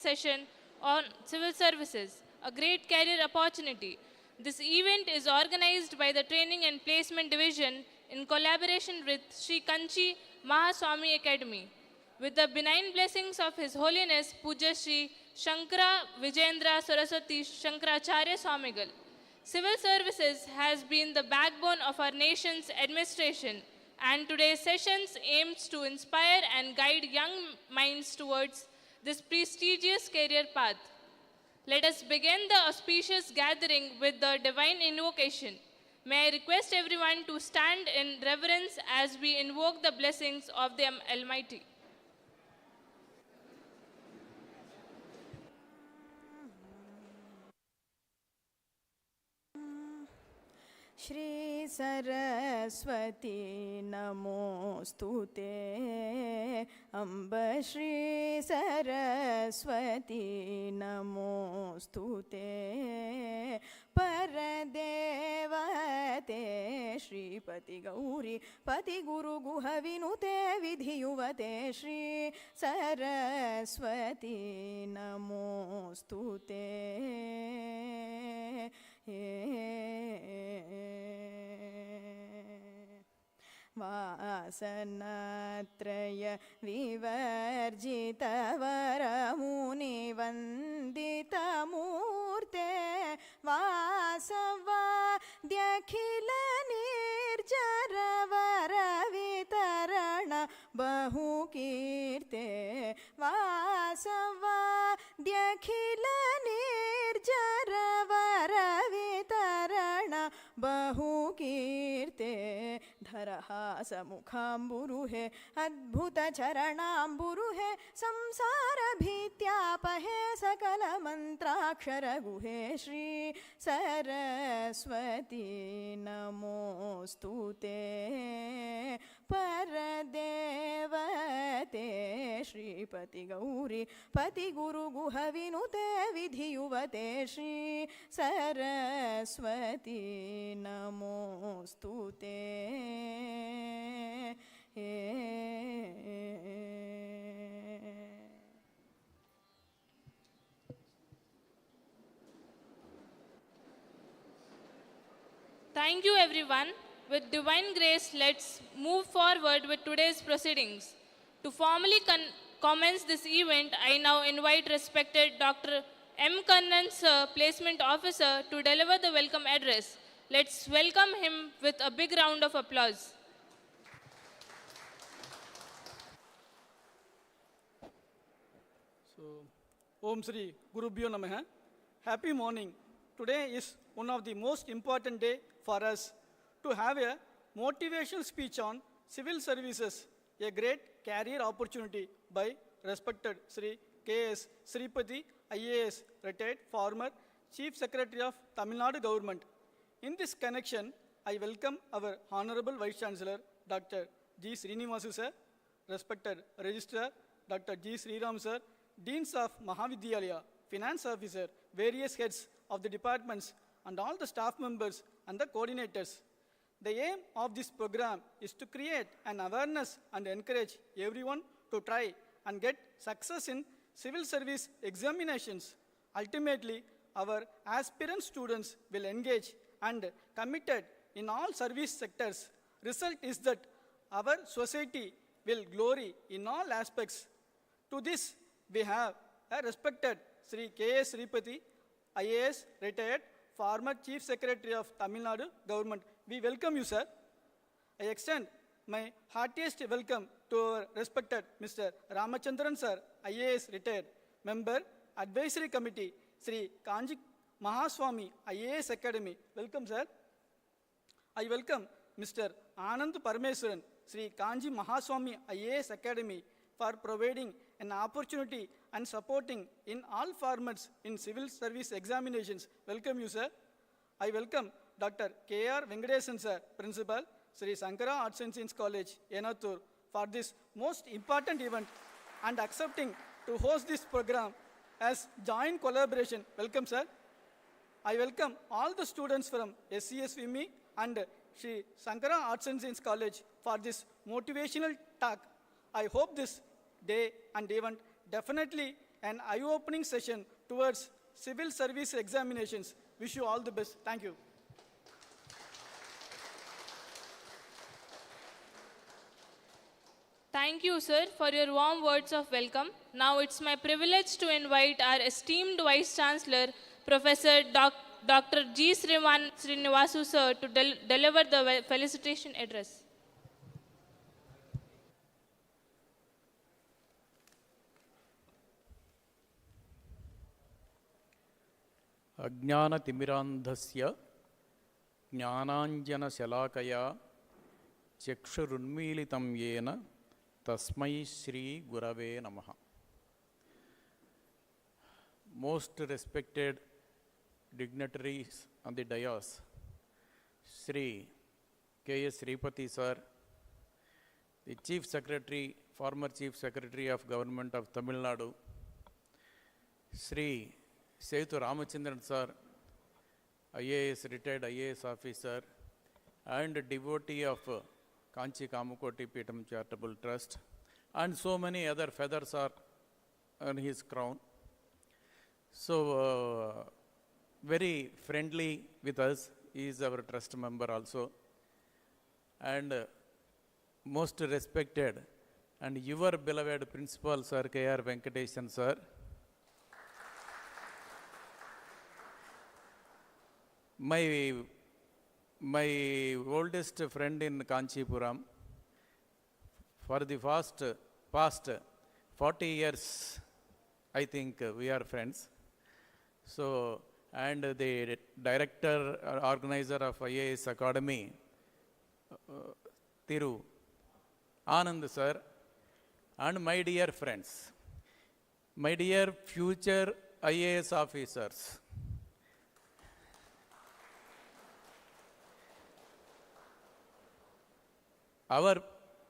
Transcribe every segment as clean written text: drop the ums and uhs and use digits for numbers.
session on civil services, a great career opportunity. This event is organized by the Training and Placement Division in collaboration with Sri Kanchi Mahaswami Academy. With the benign blessings of His Holiness Puja Sri Shankara Vijayendra Saraswati Shankaracharya Swamigal. Civil services has been the backbone of our nation's administration, and today's sessions aims to inspire and guide young minds towards this prestigious career path. Let us begin the auspicious gathering with the divine invocation. May I request everyone to stand in reverence as we invoke the blessings of the Almighty. Shri Saraswati नमोस्तुते अम्ब श्री सरस्वती नमोस्तुते परदेवते श्रीपति गौरी पति गुरु गुह विनुते विधियुवते श्री सरस्वती नमोस्तुते वासनात्रय विवर्जित वरमुनिवन्दितमूर्ते वासवाद्यखिल निर्जर वरवितरण बहुकीर्ते वासवाद्यखिल निर्जर वरवितरण बहुकीर्ते धरहासमुखाम्बुरुहे अद्भुतचरणाम्बुरुहे संसारभीत्यापहे सकलमन्त्राक्षरगुहे श्री सरस्वती नमोस्तुते परदेवते श्रीपति गौरी पति गुरु गुह विनुते विधियुवते श्री सरस्वती नमोस्तुते Thank you everyone. With divine grace, let's move forward with today's proceedings. To formally commence this event, I now invite respected Dr. M. Kannan Sir, Placement Officer, to deliver the welcome address. Let's welcome him with a big round of applause. So, Om Sri Gurubhyo Namaha. Happy morning. Today is one of the most important day for us to have a motivational speech on civil services, a great career opportunity by respected SHRI.K.S. SRIPATHI, IAS, retired former Chief Secretary of Tamil Nadu Government. In this connection, I welcome our Honorable Vice Chancellor, Dr. G. Srinivasu Sir, respected Registrar, Dr. G. Sriram Sir, Deans of Mahavidyalaya, Finance Officer, various heads of the departments, and all the staff members and the coordinators. The aim of this program is to create an awareness and encourage everyone to try and get success in civil service examinations. Ultimately, our aspirant students will engage and committed in all service sectors. Result is that our society will glory in all aspects. To this, we have a respected SHRI.K.S. SRIPATHI, IAS, retired, former Chief Secretary of Tamil Nadu Government. We welcome you, sir. I extend my heartiest welcome to our respected Mr. Ramachandran, sir, IAS, retired, member, Advisory Committee, Sri Kanchi Mahaswami, IAS Academy. Welcome, sir. I welcome Mr. Anand Parameswaran, Sri Kanchi Mahaswami, IAS Academy, for providing an opportunity and supporting in all formats in civil service examinations. Welcome you, sir. I welcome Dr. K.R. Venkatesan, sir, Principal, Sri Sankara Arts and Science College, Yenathur, for this most important event and accepting to host this program as joint collaboration. Welcome, sir. I welcome all the students from SCSVME and Sri Sankara Arts and Science College for this motivational talk. I hope this day and event definitely an eye-opening session towards civil service examinations. Wish you all the best. Thank you. Thank you, sir, for your warm words of welcome. Now it's my privilege to invite our esteemed Vice Chancellor, Professor Dr. G. Srinivasu, sir, to deliver the felicitation address. अज्ञानतिमिरान्धस्य ज्ञानाञ्जनशलाकया चक्षुरुन्मीलितं येन तस्मै श्रीगुरवे नमः. Most respected dignitaries on the dais, SHRI.K.S. SRIPATHI sir, the Chief Secretary, former Chief Secretary of Government of Tamil Nadu, Shri Sethu Ramachandran sir, IAS, retired IAS officer, and devotee of Kanchi Kamakoti Peetam Charitable Trust, and so many other feathers are on his crown. So, very friendly with us. He is our trust member also. And most respected and your beloved principal, Sir K.R. Venkatesan, sir. My oldest friend in Kanchipuram, for the past 40 years, I think we are friends. So, and the director, organizer of IAS Academy, Thiru, Anand sir, and my dear friends, my dear future IAS officers, our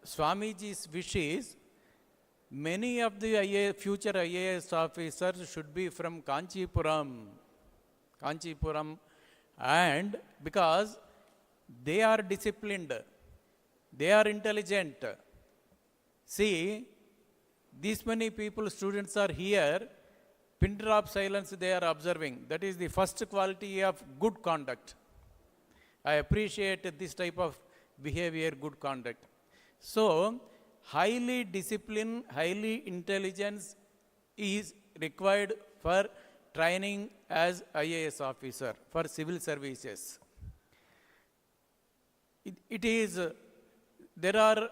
Swamiji's wish is many of the future IAS officers should be from Kanchipuram, and because they are disciplined, they are intelligent. See, these many people, students are here, pin drop silence they are observing. That is the first quality of good conduct. I appreciate this type of behavior, good conduct. So, highly discipline, highly intelligence is required for training as IAS officer for civil services. There are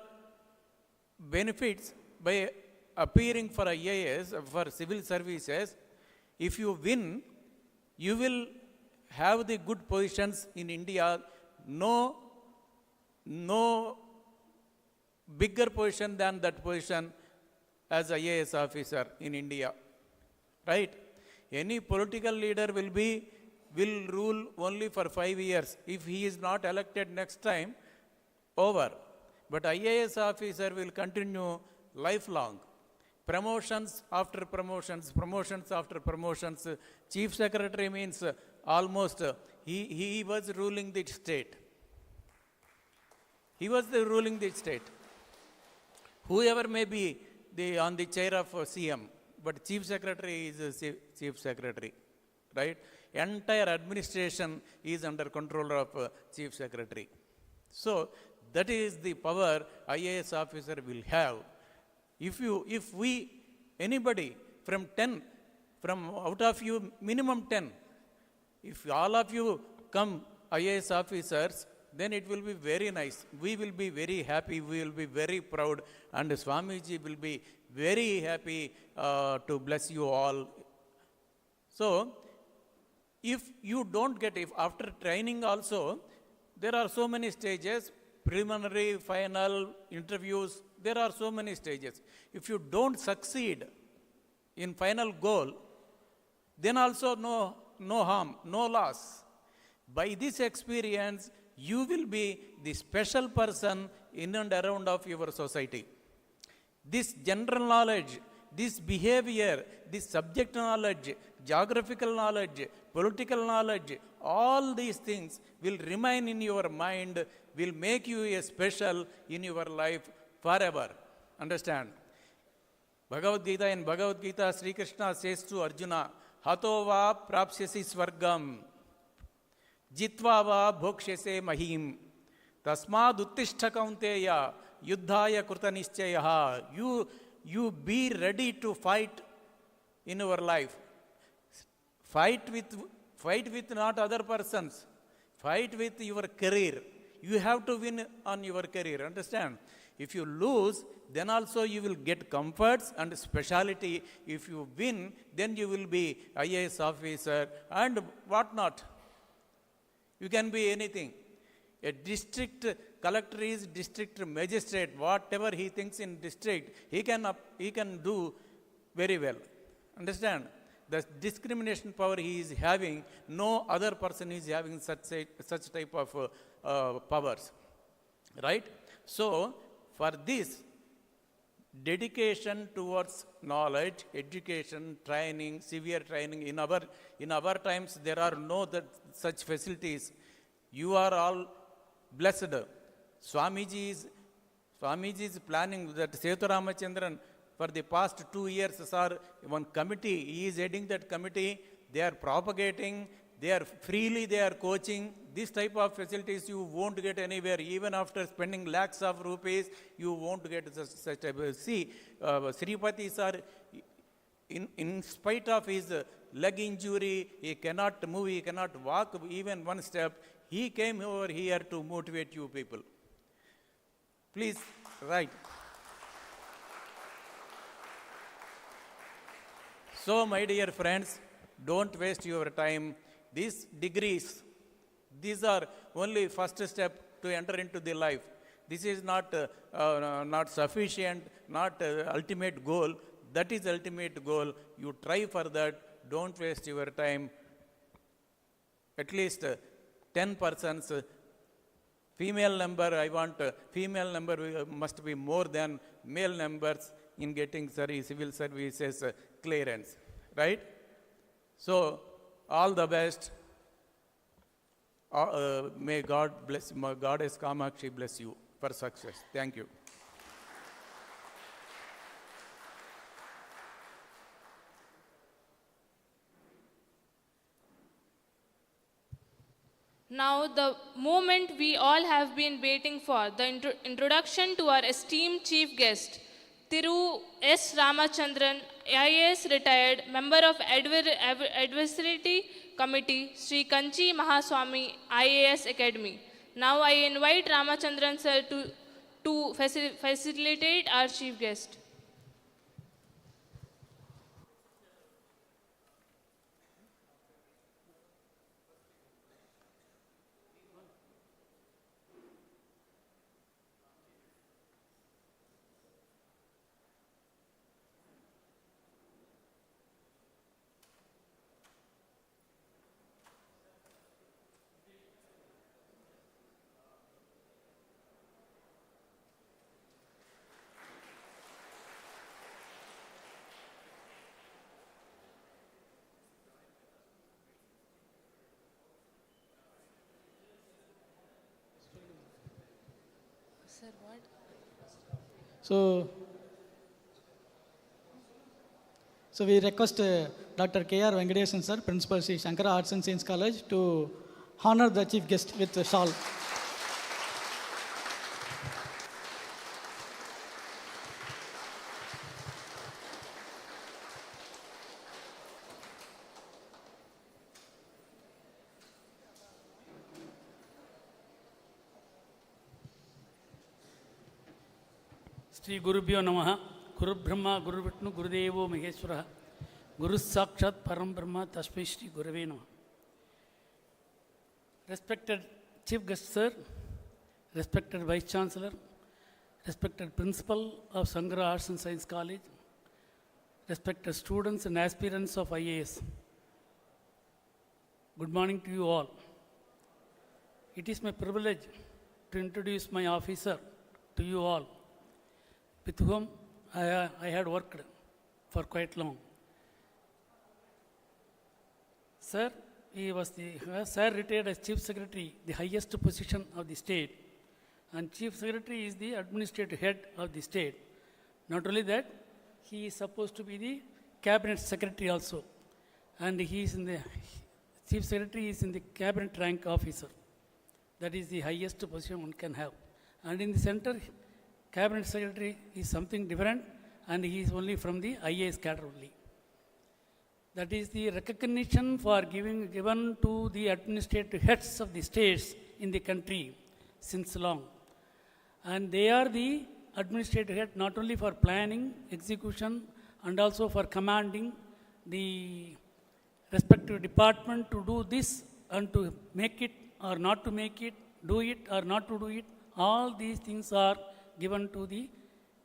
benefits by appearing for IAS, for civil services. If you win, you will have the good positions in India. No bigger position than that position as IAS officer in India, right? Any political leader will rule only for 5 years. If he is not elected next time, over. But IAS officer will continue lifelong. Promotions after promotions, promotions after promotions. Chief Secretary means almost, he was ruling the state. He was ruling the state. Whoever may be on the chair of CM, but Chief Secretary is Chief Secretary, right? Entire administration is under control of Chief Secretary. So, that is the power IAS officer will have. If anybody from out of you, minimum 10, if all of you come IAS officers, then it will be very nice. We will be very happy, we will be very proud, and Swamiji will be very happy to bless you all. So, if you don't get, if after training also, there are so many stages, preliminary, final, interviews, there are so many stages. If you don't succeed in final goal, then also no harm, no loss. By this experience, you will be the special person in and around of your society. This general knowledge, this behavior, this subject knowledge, geographical knowledge, political knowledge, all these things will remain in your mind, will make you a special in your life forever. Understand? Bhagavad Gita, in Bhagavad Gita, Sri Krishna says to Arjuna, Hato va prapsyasi swargam, jitva va bhokshase mahim, tasmad uttishta kaunteya, yuddhaya kruta nischayah. You be ready to fight in your life. Fight with not other persons. Fight with your career. You have to win on your career, understand? If you lose, then also you will get comforts and speciality. If you win, then you will be IAS officer and what not. You can be anything. A district collector is district magistrate. Whatever he thinks in district, he can do very well. Understand? The discrimination power he is having, no other person is having such type of powers. Right? So, for this, dedication towards knowledge, education, training, severe training, in our times there are no such facilities. You are all blessed. Swamiji is planning that Setu Ramachandran for the past 2 years, sir, one committee, he is heading that committee, they are propagating, they are coaching. This type of facilities you won't get anywhere. Even after spending lakhs of rupees, you won't get such type of. See, SRIPATHI sir, in spite of his leg injury, he cannot move, he cannot walk even one step. He came over here to motivate you people. Please, write. So, my dear friends, don't waste your time. These degrees, these are only first step to enter into the life. This is not sufficient, not ultimate goal. That is ultimate goal. You try for that. Don't waste your time. At least 10 persons, female number, I want female number must be more than male numbers in getting civil services clearance, right? So, all the best. May God bless, Goddess Kamakshi bless you for success. Thank you. Now, the moment we all have been waiting for, the introduction to our esteemed chief guest, Thiru S. Ramachandran, IAS retired, member of Advisory Committee, Sri Kanchi Mahaswamy IAS Academy. Now I invite Ramachandran sir to facilitate our chief guest. Sir, what? So we request Dr. K.R. Venkatesan sir, Principal Sri Shankara Arts and Science College, to honor the chief guest with a shawl. Sri Gurubhyo Namaha, Guru Brahma, Guru Vishnu, Gurudevo Maheshwara, Guru Sakshat Param Brahma, Tasmai Shri Gurave Namaha. Respected Chief Guest Sir, respected Vice Chancellor, respected Principal of Shankara Arts and Science College, respected students and aspirants of IAS, good morning to you all. It is my privilege to introduce my officer to you all, with whom I had worked for quite long. Sir, Sir retired as Chief Secretary, the highest position of the state, and Chief Secretary is the administrative head of the state. Not only that, he is supposed to be the cabinet secretary also. And he is in the, chief secretary is in the cabinet rank officer. That is the highest position one can have. And in the center, cabinet secretary is something different, and he is only from the IAS cadre only. That is the recognition for given to the administrative heads of the states in the country since long. And they are the administrative head not only for planning, execution, and also for commanding the respective department to do this and to make it or not to make it, do it or not to do it. All these things are given to the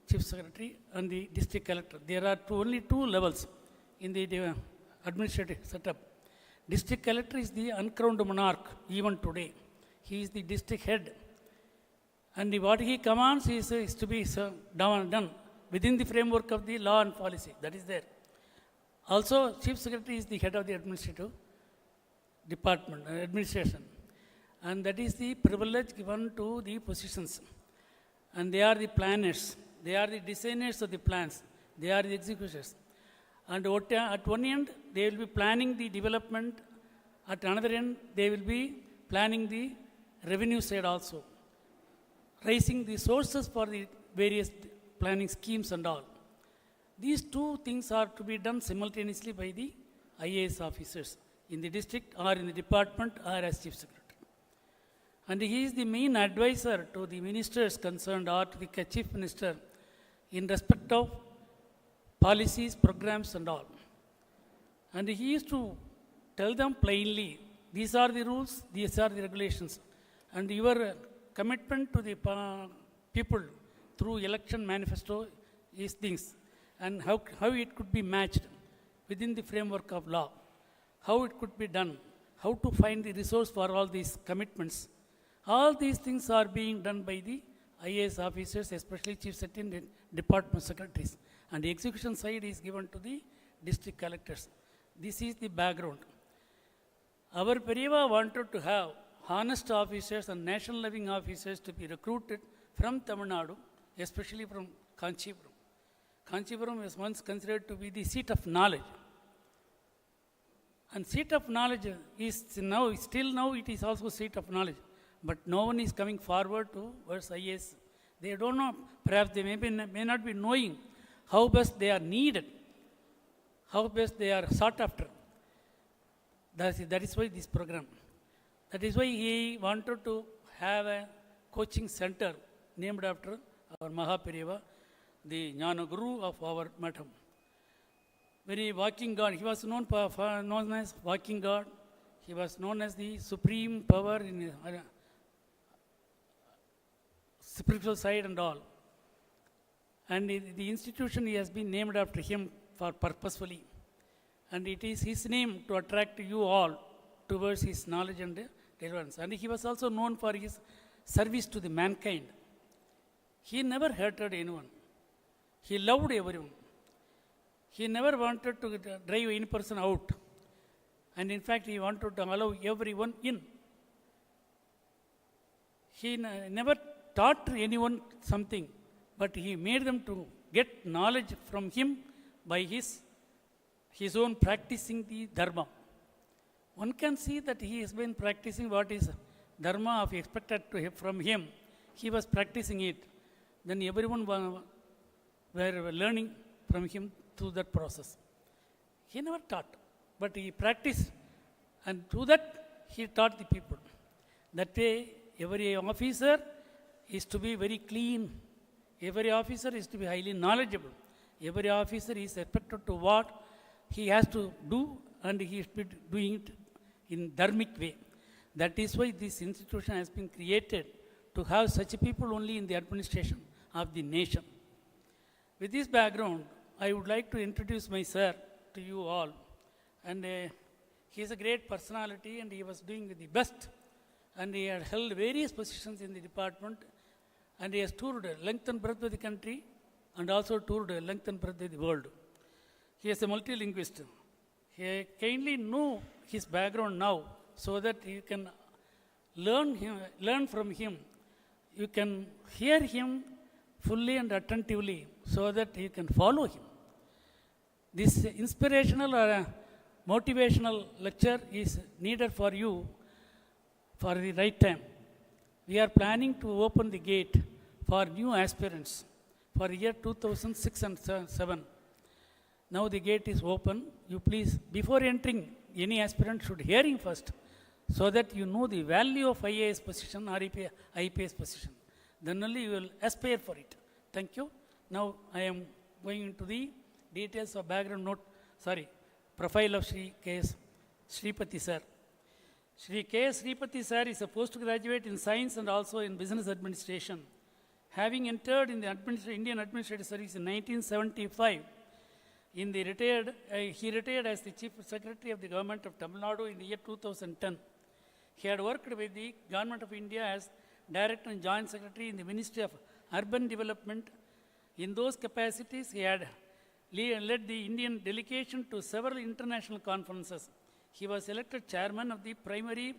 chief secretary and the district collector. There are only two levels in the administrative setup. District collector is the uncrowned monarch even today. He is the district head. And what he commands is to be done within the framework of the law and policy. That is there. Also, chief secretary is the head of the administrative department, administration. And that is the privilege given to the positions. And they are the planners. They are the designers of the plans. They are the executors. And at one end, they will be planning the development. At another end, they will be planning the revenue side also, raising the sources for the various planning schemes and all. These two things are to be done simultaneously by the IAS officers in the district or in the department or as chief secretary. And he is the main advisor to the ministers concerned or to the chief minister in respect of policies, programs and all. And he is to tell them plainly, these are the rules, these are the regulations. And your commitment to the people through election manifesto is things. And how it could be matched within the framework of law. How it could be done. How to find the resource for all these commitments. All these things are being done by the IAS officers, especially chief secretary and department secretaries. And the execution side is given to the district collectors. This is the background. Our Periyava wanted to have honest officers and national living officers to be recruited from Tamil Nadu, especially from Kanchipuram. Kanchipuram was once considered to be the seat of knowledge. And seat of knowledge is now, still now it is also seat of knowledge. But no one is coming forward towards IAS. They don't know, perhaps they may not be knowing how best they are needed, how best they are sought after. That is why this program. That is why he wanted to have a coaching center named after our Mahaperiyava, the Jnana Guru of our Matham. Very walking God. He was known as walking God. He was known as the supreme power in spiritual side and all. And the institution has been named after him for purposefully. And it is his name to attract you all towards his knowledge and relevance. And he was also known for his service to the mankind. He never hated anyone. He loved everyone. He never wanted to drive any person out. And in fact, he wanted to allow everyone in. He never taught anyone something, but he made them to get knowledge from him by his own practicing the dharma. One can see that he has been practicing what is dharma of expected from him. He was practicing it. Then everyone were learning from him through that process. He never taught, but he practiced, and through that he taught the people. That way, every officer is to be very clean. Every officer is to be highly knowledgeable. Every officer is expected to what he has to do, and he is doing it in dharmic way. That is why this institution has been created to have such people only in the administration of the nation. With this background, I would like to introduce my sir to you all. And he is a great personality, and he was doing the best. And he had held various positions in the department, and he has toured length and breadth of the country, and also toured length and breadth of the world. He is a multilinguist. He kindly know his background now, so that you can learn from him. You can hear him fully and attentively, so that you can follow him. This inspirational or motivational lecture is needed for you for the right time. We are planning to open the gate for new aspirants for year 2006 and 7. Now the gate is open. You please, before entering, any aspirant should hearing first, so that you know the value of IAS position or IPS position. Then only you will aspire for it. Thank you. Now I am going into the details of background profile of SHRI.K.S. SRIPATHI sir. SHRI.K.S. SRIPATHI sir is a postgraduate in science and also in business administration. Having entered in the Indian Administrative Service in 1975, he retired as the Chief Secretary of the Government of Tamil Nadu in the year 2010. He had worked with the Government of India as Director and Joint Secretary in the Ministry of Urban Development. In those capacities, he had led the Indian delegation to several international conferences. He was elected chairman of the plenary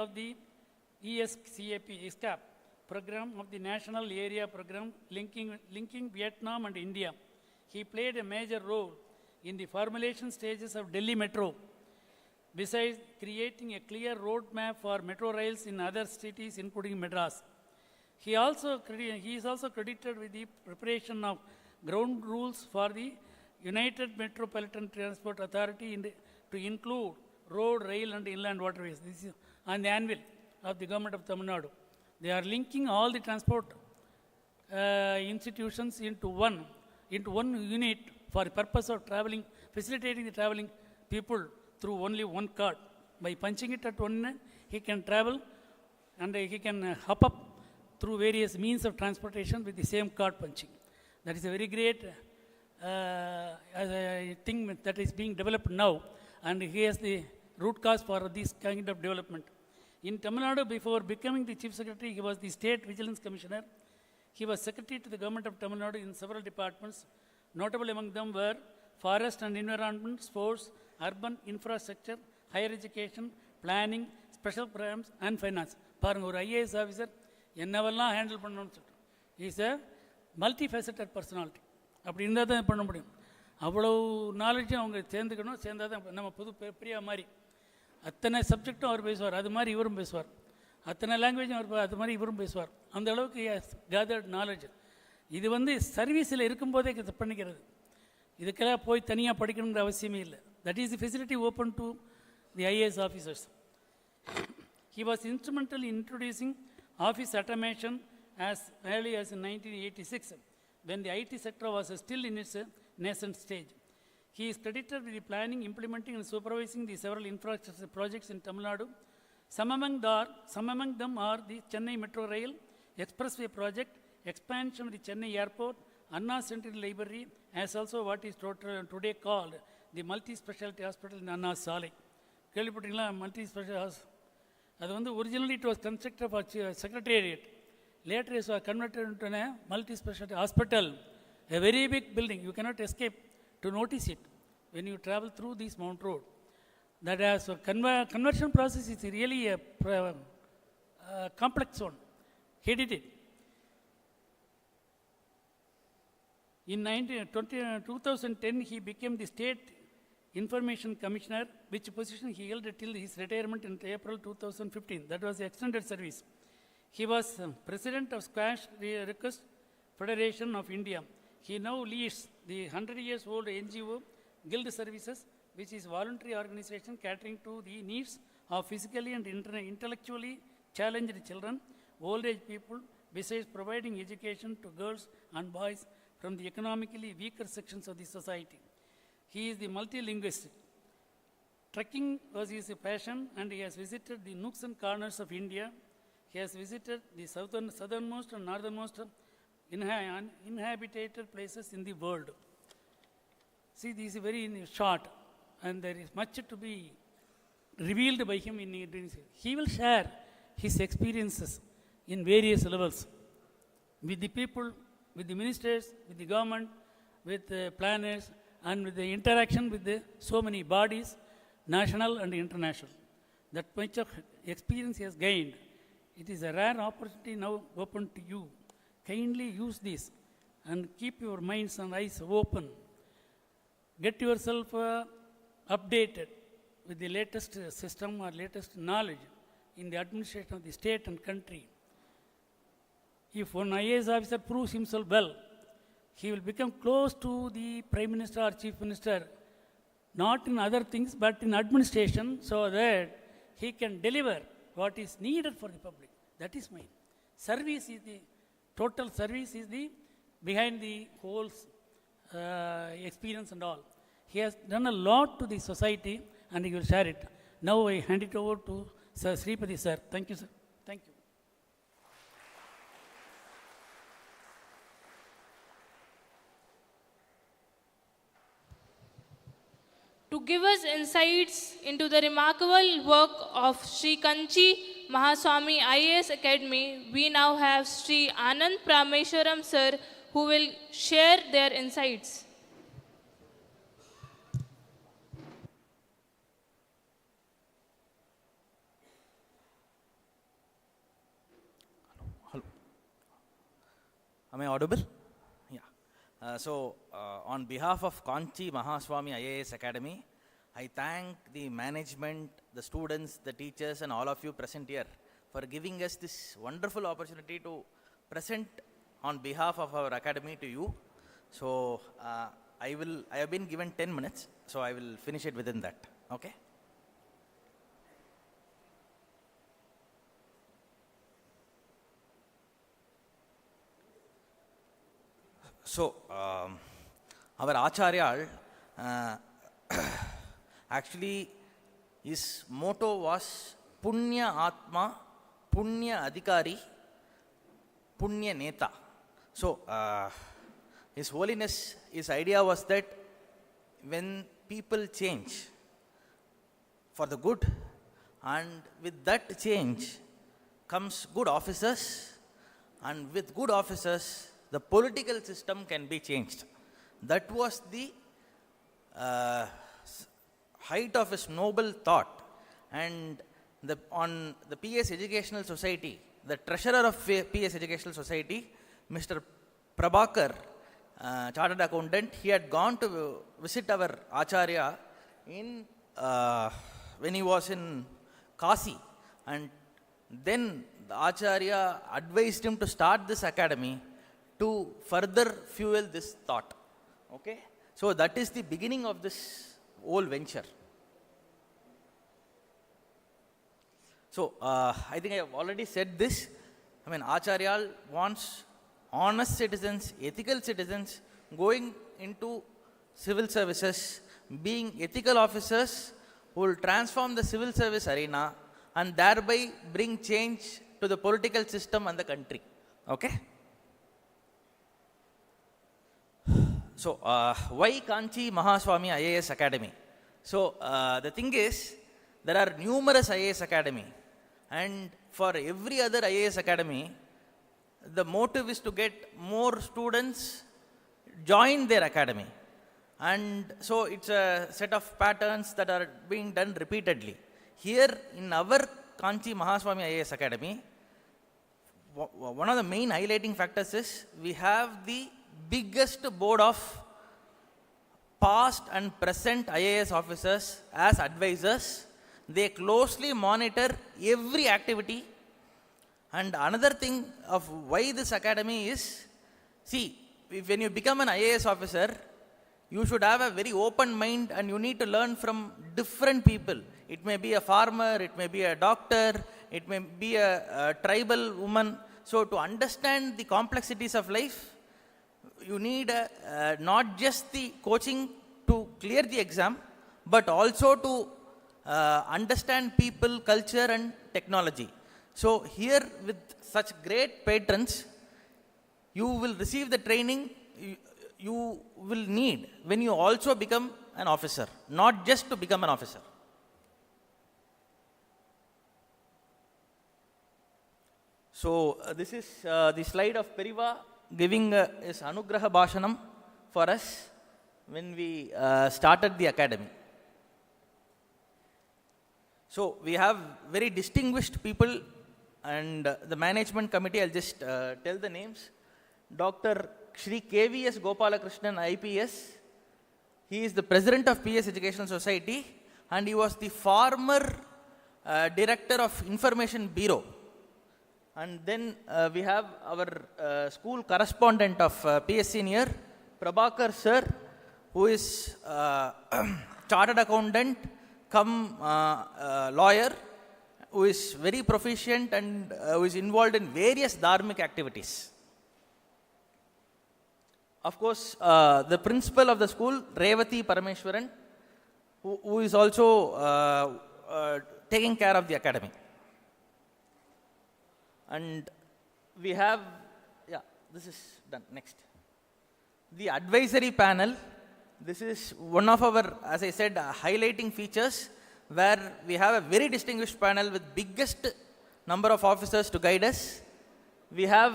of the ESCAP program of the National Area Program linking Vietnam and India. He played a major role in the formulation stages of Delhi Metro, besides creating a clear roadmap for metro rails in other cities, including Madras. He is also credited with the preparation of ground rules for the United Metropolitan Transport Authority to include road, rail, and inland waterways. This is on the anvil of the government of Tamil Nadu. They are linking all the transport institutions into one unit for the purpose of facilitating the traveling people through only one card. By punching it at one end, he can travel and he can hop up through various means of transportation with the same card punching. That is a very great thing that is being developed now, and he has the root cause for this kind of development. In Tamil Nadu, before becoming the Chief Secretary, he was the State Vigilance Commissioner. He was Secretary to the Government of Tamil Nadu in several departments. Notable among them were Forest and Environment, Sports, Urban Infrastructure, Higher Education, Planning, Special Programs, and Finance. பாருங்க, ஒரு IAS officer என்னவெல்லாம் handle பண்ணணும்னு சொல்லிட்டு, is a multi faceted personality. அப்படி இருந்தால் தான் பண்ண முடியும். அவ்வளோ நாலேஜும் அவங்க சேர்ந்தால் தான் நம்ம புது பிரியா மாதிரி அத்தனை சப்ஜெக்டும் அவர் பேசுவார், அது மாதிரி இவரும் பேசுவார். அத்தனை லாங்குவேஜும் அவர் அது மாதிரி இவரும் பேசுவார். அந்த அளவுக்கு கேதர்ட் நாலேஜ். இது சர்வீஸில் இருக்கும்போதே பண்ணிக்கிறது. இதுக்கெல்லாம் போய் தனியாக படிக்கணுங்கிற அவசியமே இல்லை. That is the facility open to the IAS officers. He was instrumental in introducing office automation as early as in 1986, when the IT sector was still in its nascent stage. He is credited with the planning, implementing, and supervising the several infrastructure projects in Tamil Nadu. Some among them are the Chennai Metro Rail, Expressway project, expansion of the Chennai Airport, Anna Central Library, as also what is today called the Multi-Specialty Hospital in Anna Salai. கேள்விப்பட்டீங்களா? Multi-Specialty Hospital. அது originally it was constructed for Secretariat. Later it was converted into a multi-specialty hospital, a very big building. You cannot escape to notice it when you travel through this Mount Road. That as a conversion process is really a complex one. He did it. In 2010, he became the State Information Commissioner, which position he held till his retirement in April 2015. That was the extended service. He was president of SHRI.K.S. Federation of India. He now leads the 100-years-old NGO Guild Services, which is voluntary organization catering to the needs of physically and intellectually challenged children, old age people, besides providing education to girls and boys from the economically weaker sections of the society. He is the multilinguist. Trekking was his passion, and he has visited the nooks and corners of India. He has visited the southernmost and northernmost inhabited places in the world. See, this is very short, and there is much to be revealed by him. He will share his experiences in various levels with the people, with the ministers, with the government, with the planners, and with the interaction with so many bodies, national and international. That much of experience he has gained. It is a rare opportunity now open to you. Kindly use this and keep your minds and eyes open get yourself updated with the latest system or latest knowledge in the administration of the state and country. If one IAS officer proves himself well, he will become close to the Prime Minister or Chief Minister, not in other things, but in administration, so that he can deliver what is needed for the public. That is mine. Service is the, total service is the, behind the whole experience and all. He has done a lot to the society and he will share it. Now I hand it over to Sir SRIPATHI sir. Thank you, sir. Thank you. To give us insights into the remarkable work of Sri Kanchi Mahaswami IAS Academy, we now have Sri Anand Prameswaram sir, who will share their insights. Am I audible? Yeah. On behalf of Kanchi Mahaswami IAS Academy, I thank the management, the students, the teachers, and all of you present here for giving us this wonderful opportunity to present on behalf of our academy to you. So, I have been given 10 minutes, so I will finish it within that. Okay? So, our Acharya, actually, his motto was Punya Atma, Punya Adhikari, Punya Neta. So, His Holiness, his idea was that when people change for the good, and with that change comes good officers, and with good officers, the political system can be changed. That was the height of his noble thought. And on the PS Educational Society, the treasurer of PS Educational Society, Mr. Prabhakar, chartered accountant, he had gone to visit our Acharya when he was in Kasi. And then the Acharya advised him to start this academy to further fuel this thought. Okay? So that is the beginning of this whole venture. So I think I have already said this. I mean, Acharya wants honest citizens, ethical citizens going into civil services, being ethical officers who will transform the civil service arena and thereby bring change to the political system and the country. Okay? So, why Kanchi Mahaswami IAS Academy? So, the thing is, there are numerous IAS Academy, and for every other IAS Academy, the motive is to get more students join their academy. And so, it's a set of patterns that are being done repeatedly. Here, in our Kanchi Mahaswami IAS Academy, one of the main highlighting factors is we have the biggest board of past and present IAS officers as advisors. They closely monitor every activity. And another thing of why this academy is, see, when you become an IAS officer, you should have a very open mind and you need to learn from different people. It may be a farmer, it may be a doctor, it may be a tribal woman. So to understand the complexities of life, you need not just the coaching to clear the exam, but also to understand people, culture and technology. So here with such great patrons, you will receive the training you will need when you also become an officer, not just to become an officer. So this is the slide of Periva giving his Anugraha Bhashanam for us when we started the academy. So we have very distinguished people and the management committee. I'll just tell the names. Dr. Shri K.V.S. Gopalakrishnan, IPS. He is the president of PS Educational Society, and he was the former director of Information Bureau. And then we have our school correspondent of PS Senior, Prabhakar sir, who is chartered accountant come lawyer, who is very proficient and who is involved in various dharmic activities. Of course, the principal of the school, Revati Parameshwaran, who is also taking care of the academy. And we have, yeah, this is done. Next. The advisory panel. This is one of our, as I said, highlighting features, where we have a very distinguished panel with biggest number of officers to guide us. We have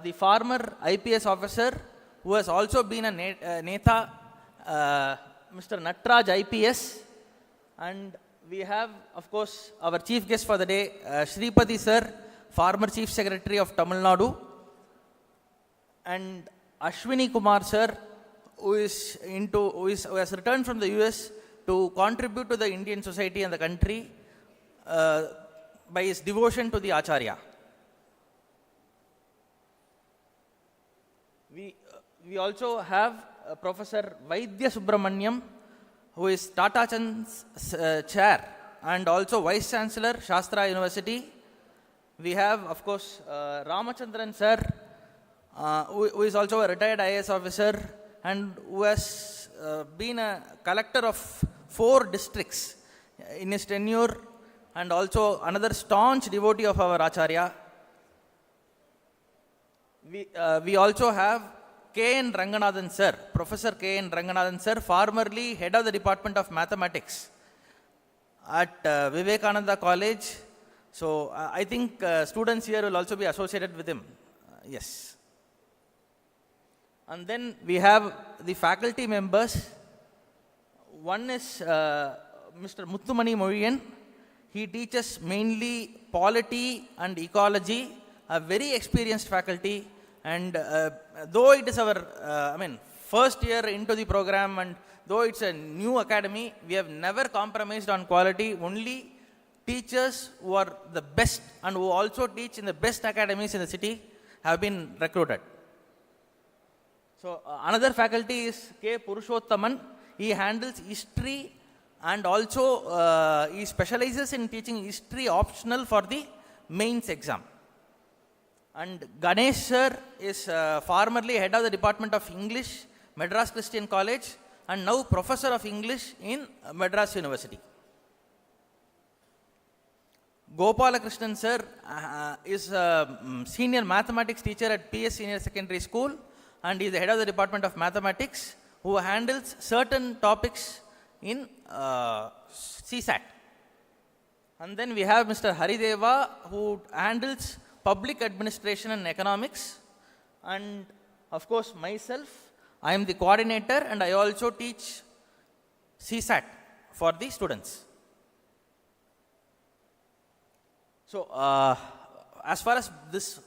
the former IPS officer who has also been a Neta, Mr. Natraj IPS. And we have, of course, our chief guest for the day, SHRI.K.S sir, former Chief Secretary of Tamil Nadu. And Ashwini Kumar sir, who has returned from the US to contribute to the Indian society and the country by his devotion to the Acharya. We also have Professor Vaidya Subramaniam, who is Tata Chand's chair and also Vice Chancellor, Shastra University. We have, of course, Ramachandran sir, who is also a retired IAS officer and who has been a collector of 4 districts in his tenure, and also another staunch devotee of our Acharya. We also have K.N. Ranganathan sir, Professor K.N. Ranganathan sir, formerly head of the Department of Mathematics at Vivekananda College. So I think students here will also be associated with him. Yes. And then we have the faculty members. One is Mr. Mutthumani Moriyan. He teaches mainly polity and ecology, a very experienced faculty. And though it is our, first year into the program, and though it's a new academy, we have never compromised on quality. Only teachers who are the best and who also teach in the best academies in the city have been recruited. So another faculty is K. Purushottaman. He handles history, and also he specializes in teaching history optional for the mains exam. And Ganesh sir is formerly head of the Department of English, Madras Christian College, and now professor of English in Madras University. Gopalakrishnan sir is a senior mathematics teacher at PS Senior Secondary School, and he is the head of the Department of Mathematics, who handles certain topics in CSAT. And then we have Mr. Harideva, who handles public administration and economics. And of course myself, I am the coordinator, and I also teach CSAT for the students. So as far as this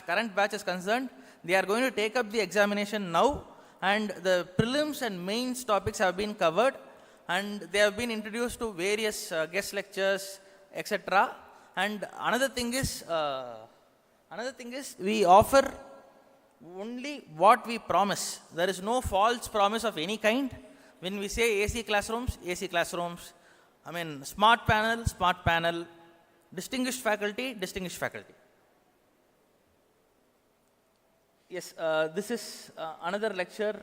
current batch is concerned, they are going to take up the examination now, and the prelims and mains topics have been covered, and they have been introduced to various guest lectures, etc. And another thing is we offer only what we promise. There is no false promise of any kind. When we say AC classrooms, smart panel, distinguished faculty. Yes, this is another lecture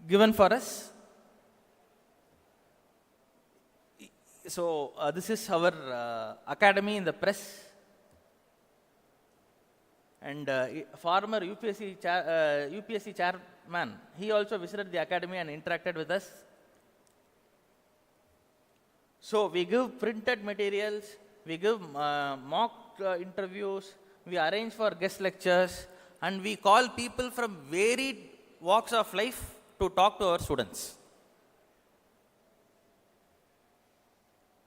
given for us. So this is our academy in the press. And former UPSC chairman, he also visited the academy and interacted with us. So we give printed materials, we give mock interviews, we arrange for guest lectures, and we call people from varied walks of life to talk to our students.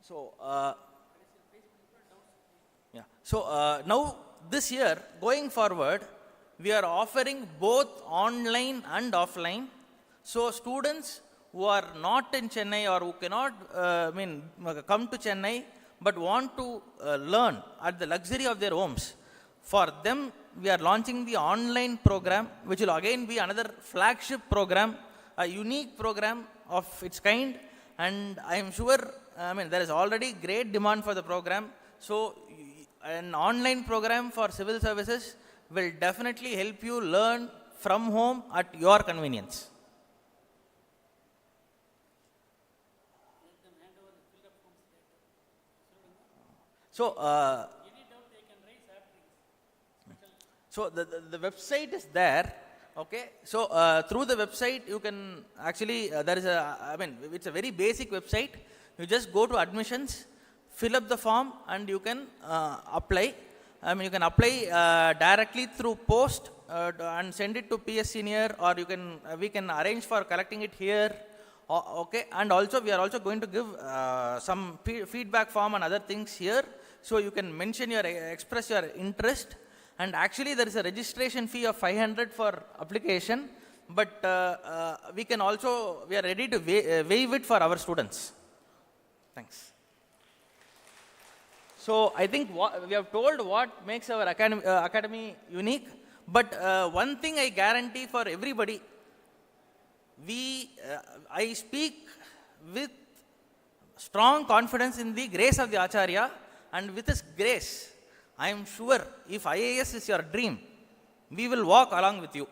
So, now this year, going forward, we are offering both online and offline. So students who are not in Chennai or who cannot come to Chennai but want to learn at the luxury of their homes, for them we are launching the online program, which will again be another flagship program, a unique program of its kind, and I am sure, there is already great demand for the program. So an online program for civil services will definitely help you learn from home at your convenience. So, the website is there. Okay. So, through the website, you can actually, there is it's a very basic website. You just go to admissions, fill up the form, and you can apply. You can apply directly through post and send it to PS Senior, or we can arrange for collecting it here. Okay. And also, we are also going to give some feedback form and other things here. So you can express your interest, and actually there is a registration fee of 500 for application, but we are ready to waive it for our students. Thanks. So I think we have told what makes our academy unique, but one thing I guarantee for everybody, I speak with strong confidence in the grace of the Acharya. And with his grace, I am sure if IAS is your dream, we will walk along with you.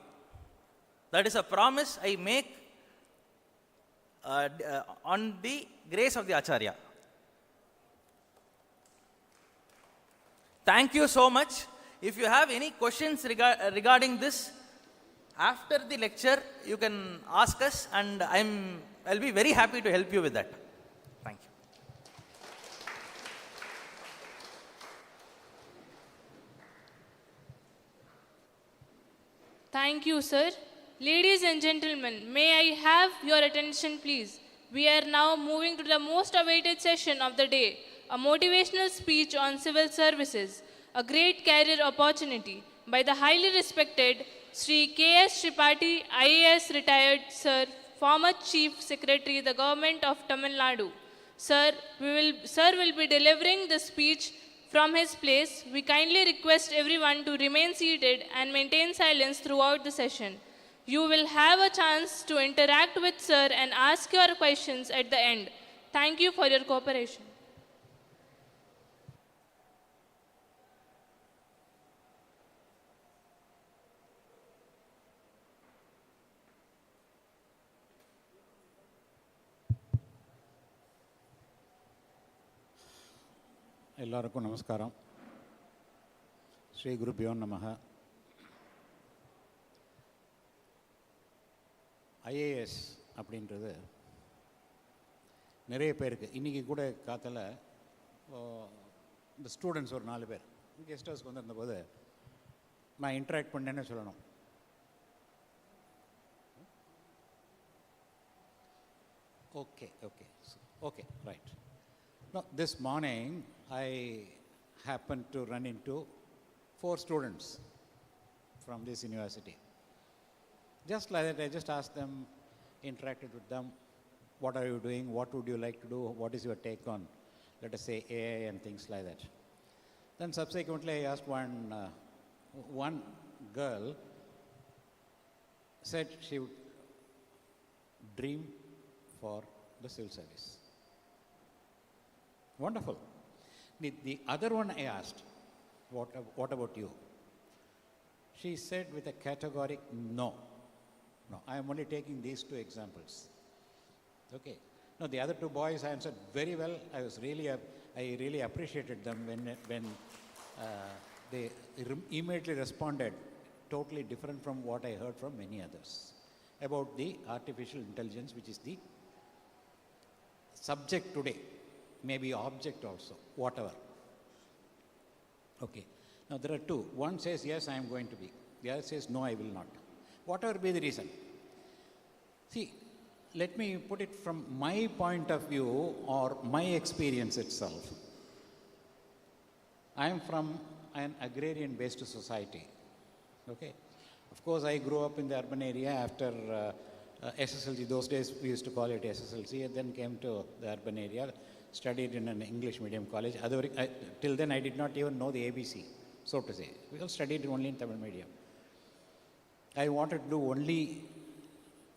That is a promise I make on the grace of the Acharya. Thank you so much. If you have any questions regarding this, after the lecture, you can ask us, and I'll be very happy to help you with that. Thank you. Thank you, sir. Ladies and gentlemen, may I have your attention, please? We are now moving to the most awaited session of the day, a motivational speech on civil services, a great career opportunity by the highly respected SHRI.K.S. SRIPATHI, IAS retired, sir, former Chief Secretary, the Government of Tamil Nadu. Sir will be delivering the speech from his place. We kindly request everyone to remain seated and maintain silence throughout the session. You will have a chance to interact with sir and ask your questions at the end. Thank you for your cooperation. எல்லாருக்கும் நமஸ்காரம். ஸ்ரீ குருபியோ நமஹ. IAS அப்படின்றது நிறைய பேருக்கு இன்றைக்கி கூட காத்தல இந்த ஸ்டூடெண்ட்ஸ் ஒரு 4 பேர் கெஸ்ட் ஹவுஸ்க்கு வந்திருந்தபோது நான் இன்ட்ராக்ட் பண்ணேன்னு சொல்லணும். Okay, right. Now, this morning I happened to run into 4 students from this university. Just like that, I just asked them, interacted with them, what are you doing, what would you like to do, what is your take on, let us say, AI and things like that. Then subsequently I asked one girl said she would dream for the civil service. Wonderful. The other one I asked, what about you? She said with a categoric no. No, I am only taking these 2 examples. Okay. No, the other 2 boys answered very well. I really appreciated them when they immediately responded totally different from what I heard from many others about the artificial intelligence, which is the subject today, maybe object also, whatever. Okay. Now there are 2. One says, yes, I am going to be. The other says, no, I will not. Whatever be the reason. See, let me put it from my point of view or my experience itself. I am from an agrarian-based society. Okay. Of course, I grew up in the urban area after SSLC, those days we used to call it SSLC, and then came to the urban area, studied in an English medium college. Till then I did not even know the ABC, so to say. We all studied only in Tamil medium. I wanted to do only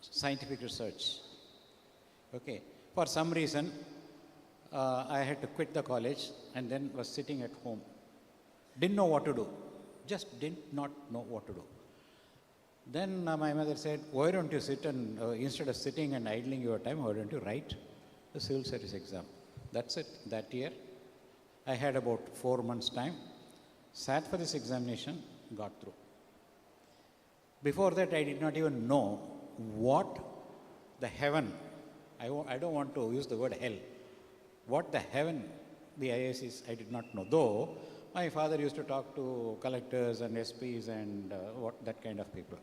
scientific research. Okay. For some reason, I had to quit the college and then was sitting at home. Didn't know what to do. Just did not know what to do. Then my mother said, why don't you sit and, instead of sitting and idling your time, why don't you write the civil service exam? That's it. That year, I had about 4 months' time, sat for this examination, got through. Before that, I did not even know what the heaven, I don't want to use the word hell, what the heaven, the IAS is, I did not know. Though, my father used to talk to collectors and SPs and that kind of people.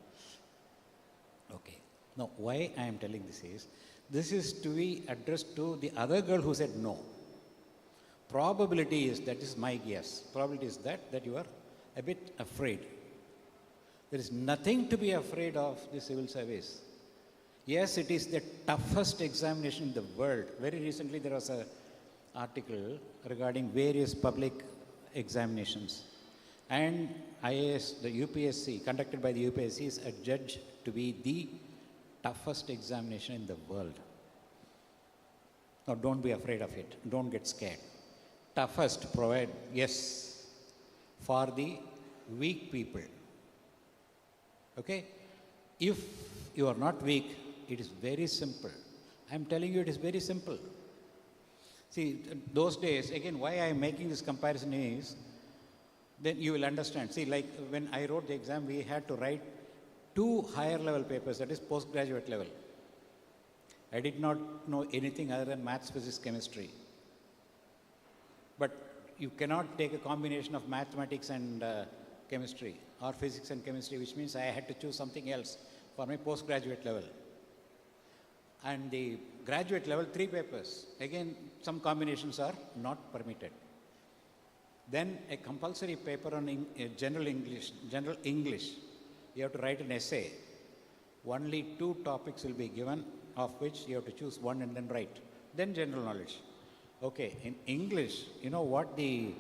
Okay. Now, why I am telling this is to be addressed to the other girl who said no. Probability is, that is my guess, probability is that you are a bit afraid. There is nothing to be afraid of the civil service. Yes, it is the toughest examination in the world. Very recently there was an article regarding various public examinations. And IAS, the UPSC, conducted by the UPSC, is adjudged to be the toughest examination in the world. Now, don't be afraid of it. Don't get scared. Toughest, provide, yes, for the weak people. Okay? If you are not weak, it is very simple. I am telling you, it is very simple. See, those days, again, why I am making this comparison is, then you will understand. See, like when I wrote the exam, we had to write 2 higher level papers, that is postgraduate level. I did not know anything other than maths, physics, chemistry. But you cannot take a combination of mathematics and chemistry, or physics and chemistry, which means I had to choose something else for my postgraduate level. And the graduate level, 3 papers. Again, some combinations are not permitted. Then a compulsory paper on general English. You have to write an essay. Only 2 topics will be given, of which you have to choose one and then write. Then general knowledge. Okay, in English, you know what the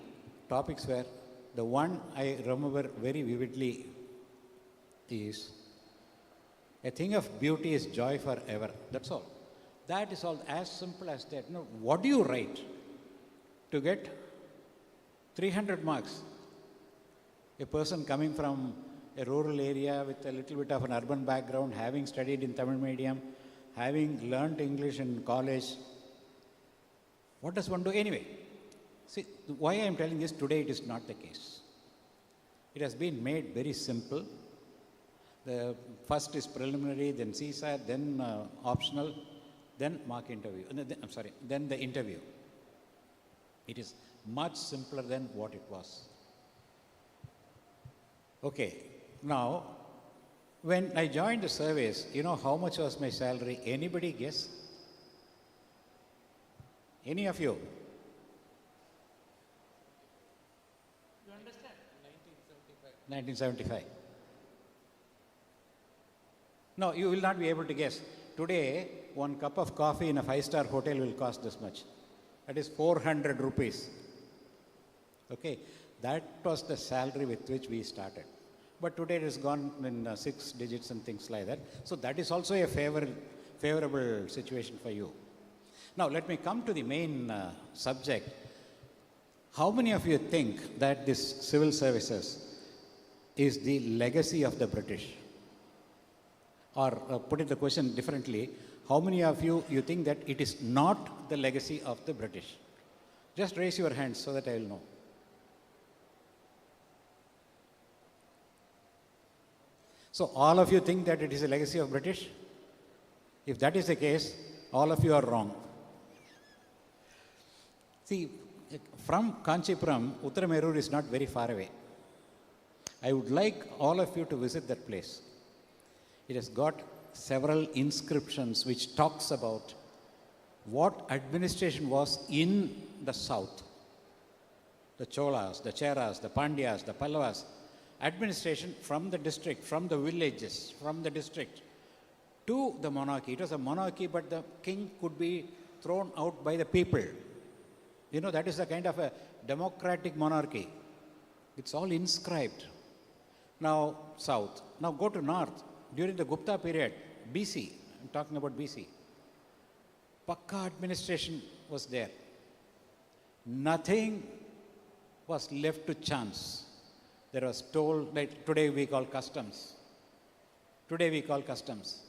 topics were? The one I remember very vividly is, a thing of beauty is joy forever. That's all. That is all, as simple as that. Now, what do you write to get 300 marks? A person coming from a rural area with a little bit of an urban background, having studied in Tamil medium, having learnt English in college, what does one do anyway? See, why I am telling this today, it is not the case. It has been made very simple. The first is preliminary, then CSAT, then optional, then mock interview. Then the interview. It is much simpler than what it was. Okay, now, when I joined the service, you know how much was my salary? Anybody guess? Any of you? You understand? 1975. No, you will not be able to guess. Today, 1 cup of coffee in a 5-star hotel will cost this much. That is 400 rupees. Okay, that was the salary with which we started. But today it has gone in 6 digits and things like that. So that is also a favorable situation for you. Now, let me come to the main subject. How many of you think that this civil services is the legacy of the British? Or putting the question differently, how many of you think that it is not the legacy of the British? Just raise your hands so that I will know. So all of you think that it is a legacy of British? If that is the case, all of you are wrong. See, from Kanchipuram, Uttaramerur is not very far away. I would like all of you to visit that place. It has got several inscriptions which talks about what administration was in the south. The Cholas, the Cheras, the Pandyas, the Pallavas. Administration from the district, from the villages, from the district to the monarchy. It was a monarchy, but the king could be thrown out by the people. You know, that is a kind of a democratic monarchy. It's all inscribed. Now, south. Now go to north. During the Gupta period, BC, I'm talking about BC, Pakka administration was there. Nothing was left to chance. There was toll, like today we call customs. Today we call customs.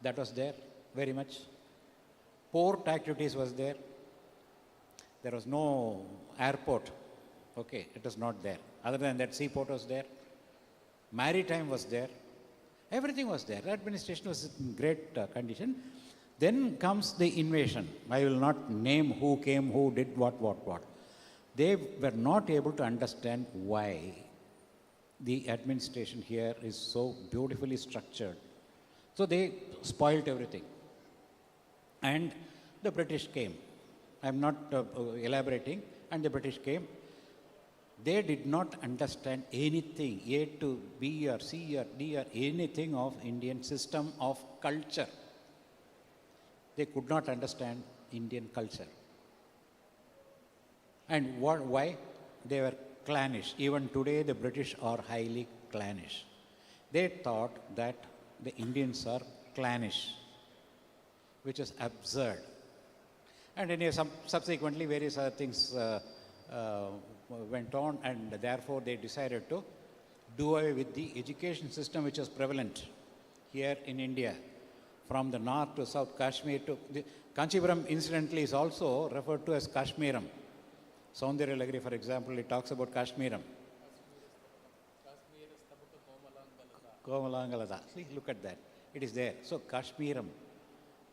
That was there very much. Port activities was there. There was no airport. Okay, it was not there. Other than that, seaport was there. Maritime was there. Everything was there. The administration was in great condition. Then comes the invasion. I will not name who came, who did what. They were not able to understand why the administration here is so beautifully structured. So they spoiled everything. And the British came. I'm not elaborating. And the British came. They did not understand anything, A to B or C or D or anything of Indian system of culture. They could not understand Indian culture. And why? They were clannish. Even today, the British are highly clannish. They thought that the Indians are clannish, which is absurd. And anyway, subsequently, various other things went on, and therefore they decided to do away with the education system which was prevalent here in India, from the north to south, Kashmir to Kanchipuram, incidentally, is also referred to as Kashmiram. Saundaryalagiri, for example, it talks about Kashmiram. Komalangalada. See, look at that. It is there. So Kashmiram.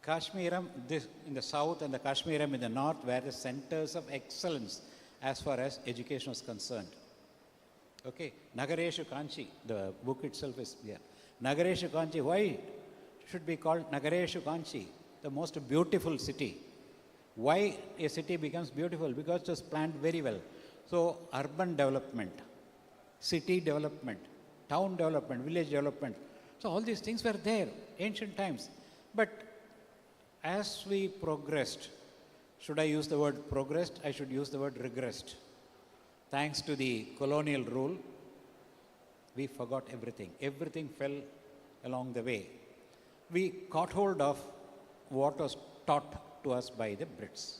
Kashmiram, this in the south, and the Kashmiram in the north were the centers of excellence as far as education was concerned. Okay. Nagareshu Kanchi, the book itself is here. Nagareshu Kanchi, why should be called Nagareshu Kanchi? The most beautiful city. Why a city becomes beautiful? Because it was planned very well. So urban development, city development, town development, village development. So all these things were there, ancient times. But as we progressed, should I use the word progressed? I should use the word regressed. Thanks to the colonial rule, we forgot everything. Everything fell along the way. We caught hold of what was taught to us by the Brits.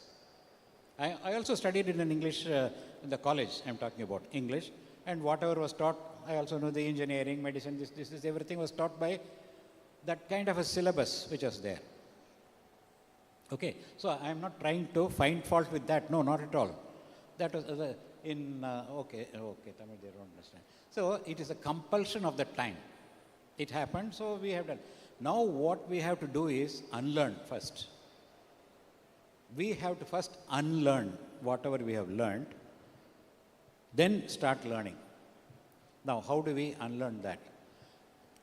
I also studied in English in the college. I'm talking about English. And whatever was taught, I also know the engineering, medicine, this, everything was taught by that kind of a syllabus which was there. Okay, so I'm not trying to find fault with that. No, not at all. That was okay, Tamil, they don't understand. So it is a compulsion of the time. It happened, so we have done. Now what we have to do is unlearn first. We have to first unlearn whatever we have learned, then start learning. Now, how do we unlearn that?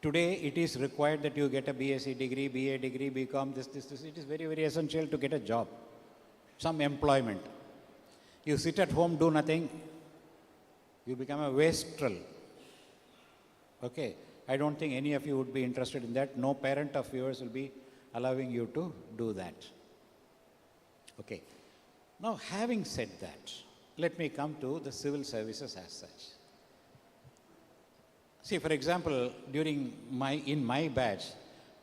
Today, it is required that you get a BSc degree, BA degree, BCom, this. It is very, very essential to get a job, some employment. You sit at home, do nothing, you become a wastrel. Okay, I don't think any of you would be interested in that. No parent of yours will be allowing you to do that. Okay, now having said that, let me come to the civil services as such. See, for example, in my batch,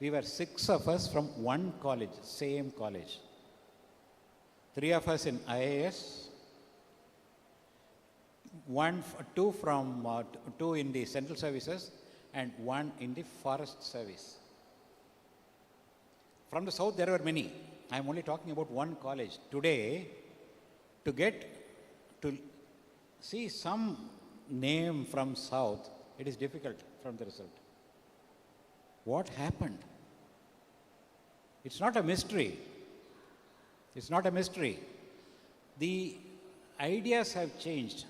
we were 6 of us from one college, same college. 3 of us in IAS, 2 in the central services, and 1 in the forest service. From the south, there were many. I'm only talking about one college. Today, to see some name from south, it is difficult from the result. What happened? It's not a mystery. It's not a mystery. The ideas have changed.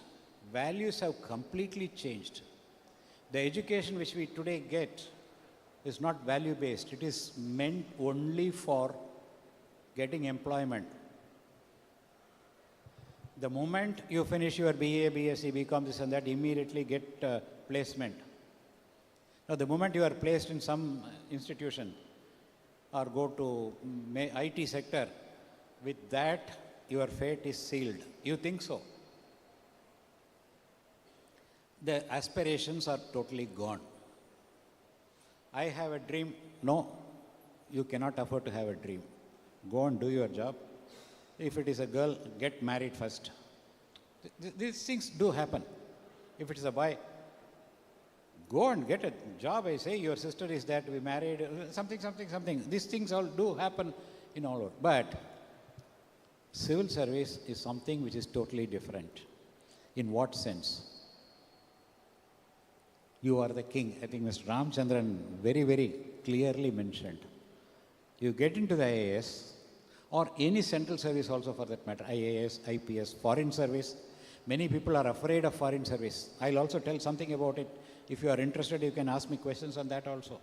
Values have completely changed. The education which we today get is not value-based. It is meant only for getting employment. The moment you finish your BA, BSc, BCom, this and that, immediately get placement. Now, the moment you are placed in some institution, or go to IT sector, with that your fate is sealed. You think so? The aspirations are totally gone. I have a dream. No, you cannot afford to have a dream. Go and do your job. If it is a girl, get married first. These things do happen. If it is a boy, go and get a job. I say, your sister is there to be married, something. These things all do happen in all over. But civil service is something which is totally different. In what sense? You are the king. I think Mr. Ramchandran very, very clearly mentioned. You get into the IAS, or any central service also for that matter, IAS, IPS, foreign service. Many people are afraid of foreign service. I'll also tell something about it. If you are interested, you can ask me questions on that also.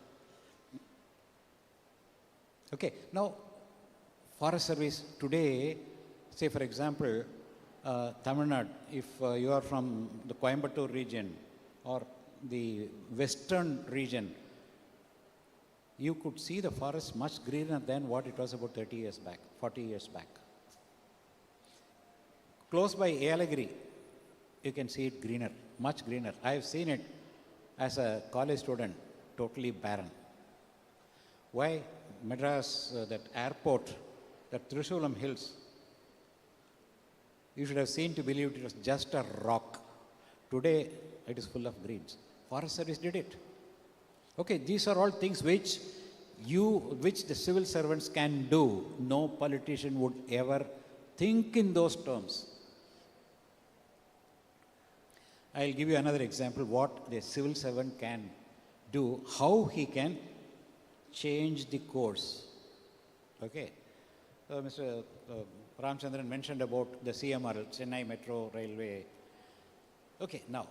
Okay, now, forest service today, say for example, Tamil Nadu, if you are from the Coimbatore region or the western region, you could see the forest much greener than what it was about 30 years back, 40 years back. Close by Yelagiri, you can see it greener, much greener. I have seen it as a college student, totally barren. Why? Madras, that airport, that Trishulam Hills, you should have seen to believe it was just a rock. Today, it is full of greens. Forest Service did it. Okay, these are all things which the civil servants can do. No politician would ever think in those terms. I'll give you another example what the civil servant can do, how he can change the course. Okay. Mr. Ramchandran mentioned about the CMRL, Chennai Metro Railway. Okay, now,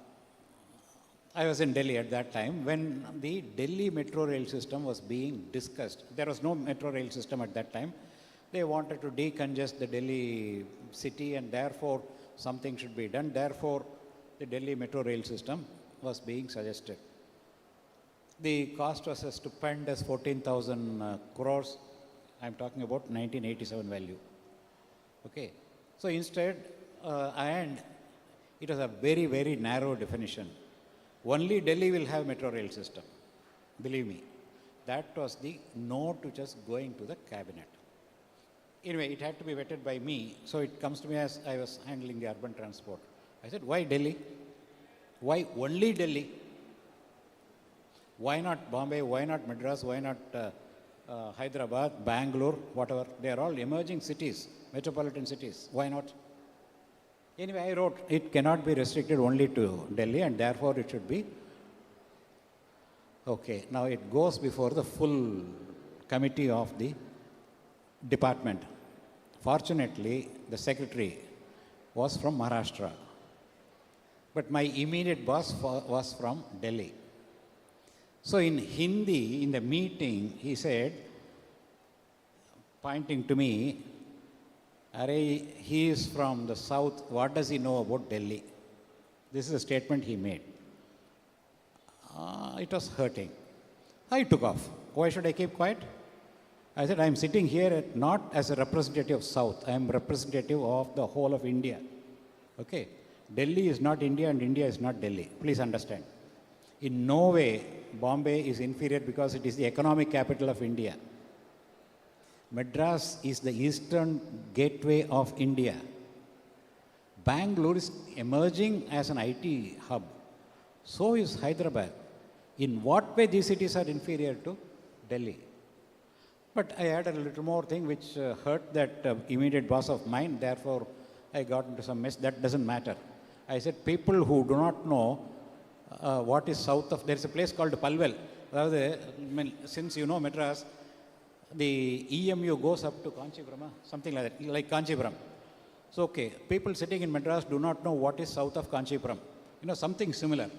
I was in Delhi at that time when the Delhi metro rail system was being discussed. There was no metro rail system at that time. They wanted to decongest the Delhi city and therefore something should be done. Therefore, the Delhi metro rail system was being suggested. The cost was as stupendous 14,000 crores. I'm talking about 1987 value. Okay. So instead, and it was a very, very narrow definition. Only Delhi will have metro rail system. Believe me. That was the note which was going to the cabinet. Anyway, it had to be vetted by me. So it comes to me as I was handling the urban transport. I said, why Delhi? Why only Delhi? Why not Bombay? Why not Madras? Why not Hyderabad, Bangalore, whatever? They are all emerging cities, metropolitan cities. Why not? Anyway, I wrote, it cannot be restricted only to Delhi and therefore it should be. Okay, now it goes before the full committee of the department. Fortunately, the secretary was from Maharashtra. But my immediate boss was from Delhi. So in Hindi, in the meeting, he said, pointing to me, Arey, he is from the south, what does he know about Delhi? This is a statement he made. It was hurting. I took off. Why should I keep quiet? I said, I am sitting here not as a representative of South, I am representative of the whole of India. Okay? Delhi is not India and India is not Delhi. Please understand. In no way Bombay is inferior because it is the economic capital of India. Madras is the eastern gateway of India. Bangalore is emerging as an IT hub. So is Hyderabad. In what way these cities are inferior to Delhi? But I added a little more thing which hurt that immediate boss of mine. Therefore, I got into some mess. That doesn't matter. I said, people who do not know what is south of, there is a place called Palwel. Since you know Madras, the EMU goes up to Kanchipuram, something like that, like Kanchipuram. So, okay, people sitting in Madras do not know what is south of Kanchipuram. You know, something similar.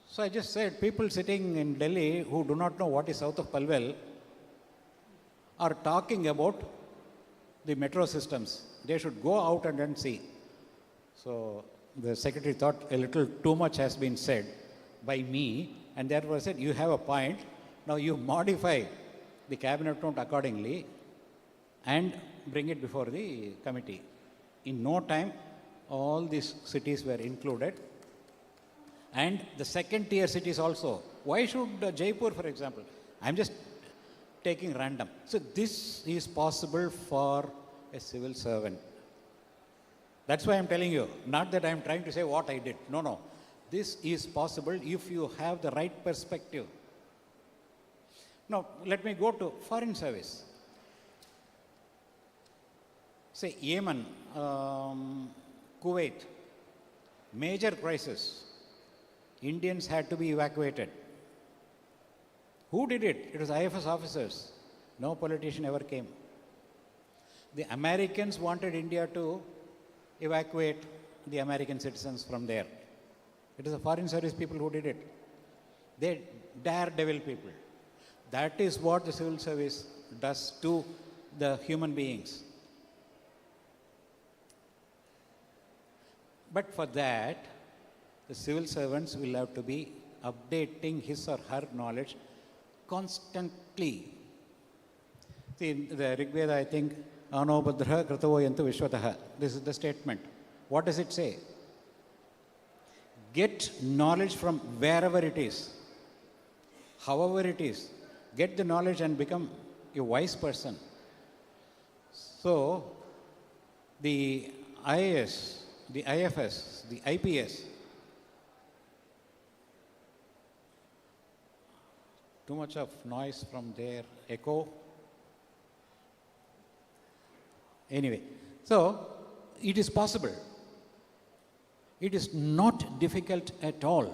So I just said, people sitting in Delhi who do not know what is south of Palwel are talking about the metro systems. They should go out and then see. So the secretary thought a little too much has been said by me, and therefore said, you have a point. Now you modify the cabinet note accordingly and bring it before the committee. In no time, all these cities were included. And the second tier cities also. Why should Jaipur, for example? I'm just taking random. So this is possible for a civil servant. That's why I'm telling you, not that I'm trying to say what I did. No, no. This is possible if you have the right perspective. Now, let me go to foreign service. Say Yemen, Kuwait, major crisis. Indians had to be evacuated. Who did it? It was IFS officers. No politician ever came. The Americans wanted India to evacuate the American citizens from there. It is the foreign service people who did it. They daredevil people. That is what the civil service does to the human beings. But for that, the civil servants will have to be updating his or her knowledge constantly. See, in the Rig Veda, I think, Ano Badra Kratavo Yantu Vishwataha. This is the statement. What does it say? Get knowledge from wherever it is, however it is. Get the knowledge and become a wise person. So, the IAS, the IFS, the IPS, too much of noise from their echo. Anyway, so it is possible. It is not difficult at all.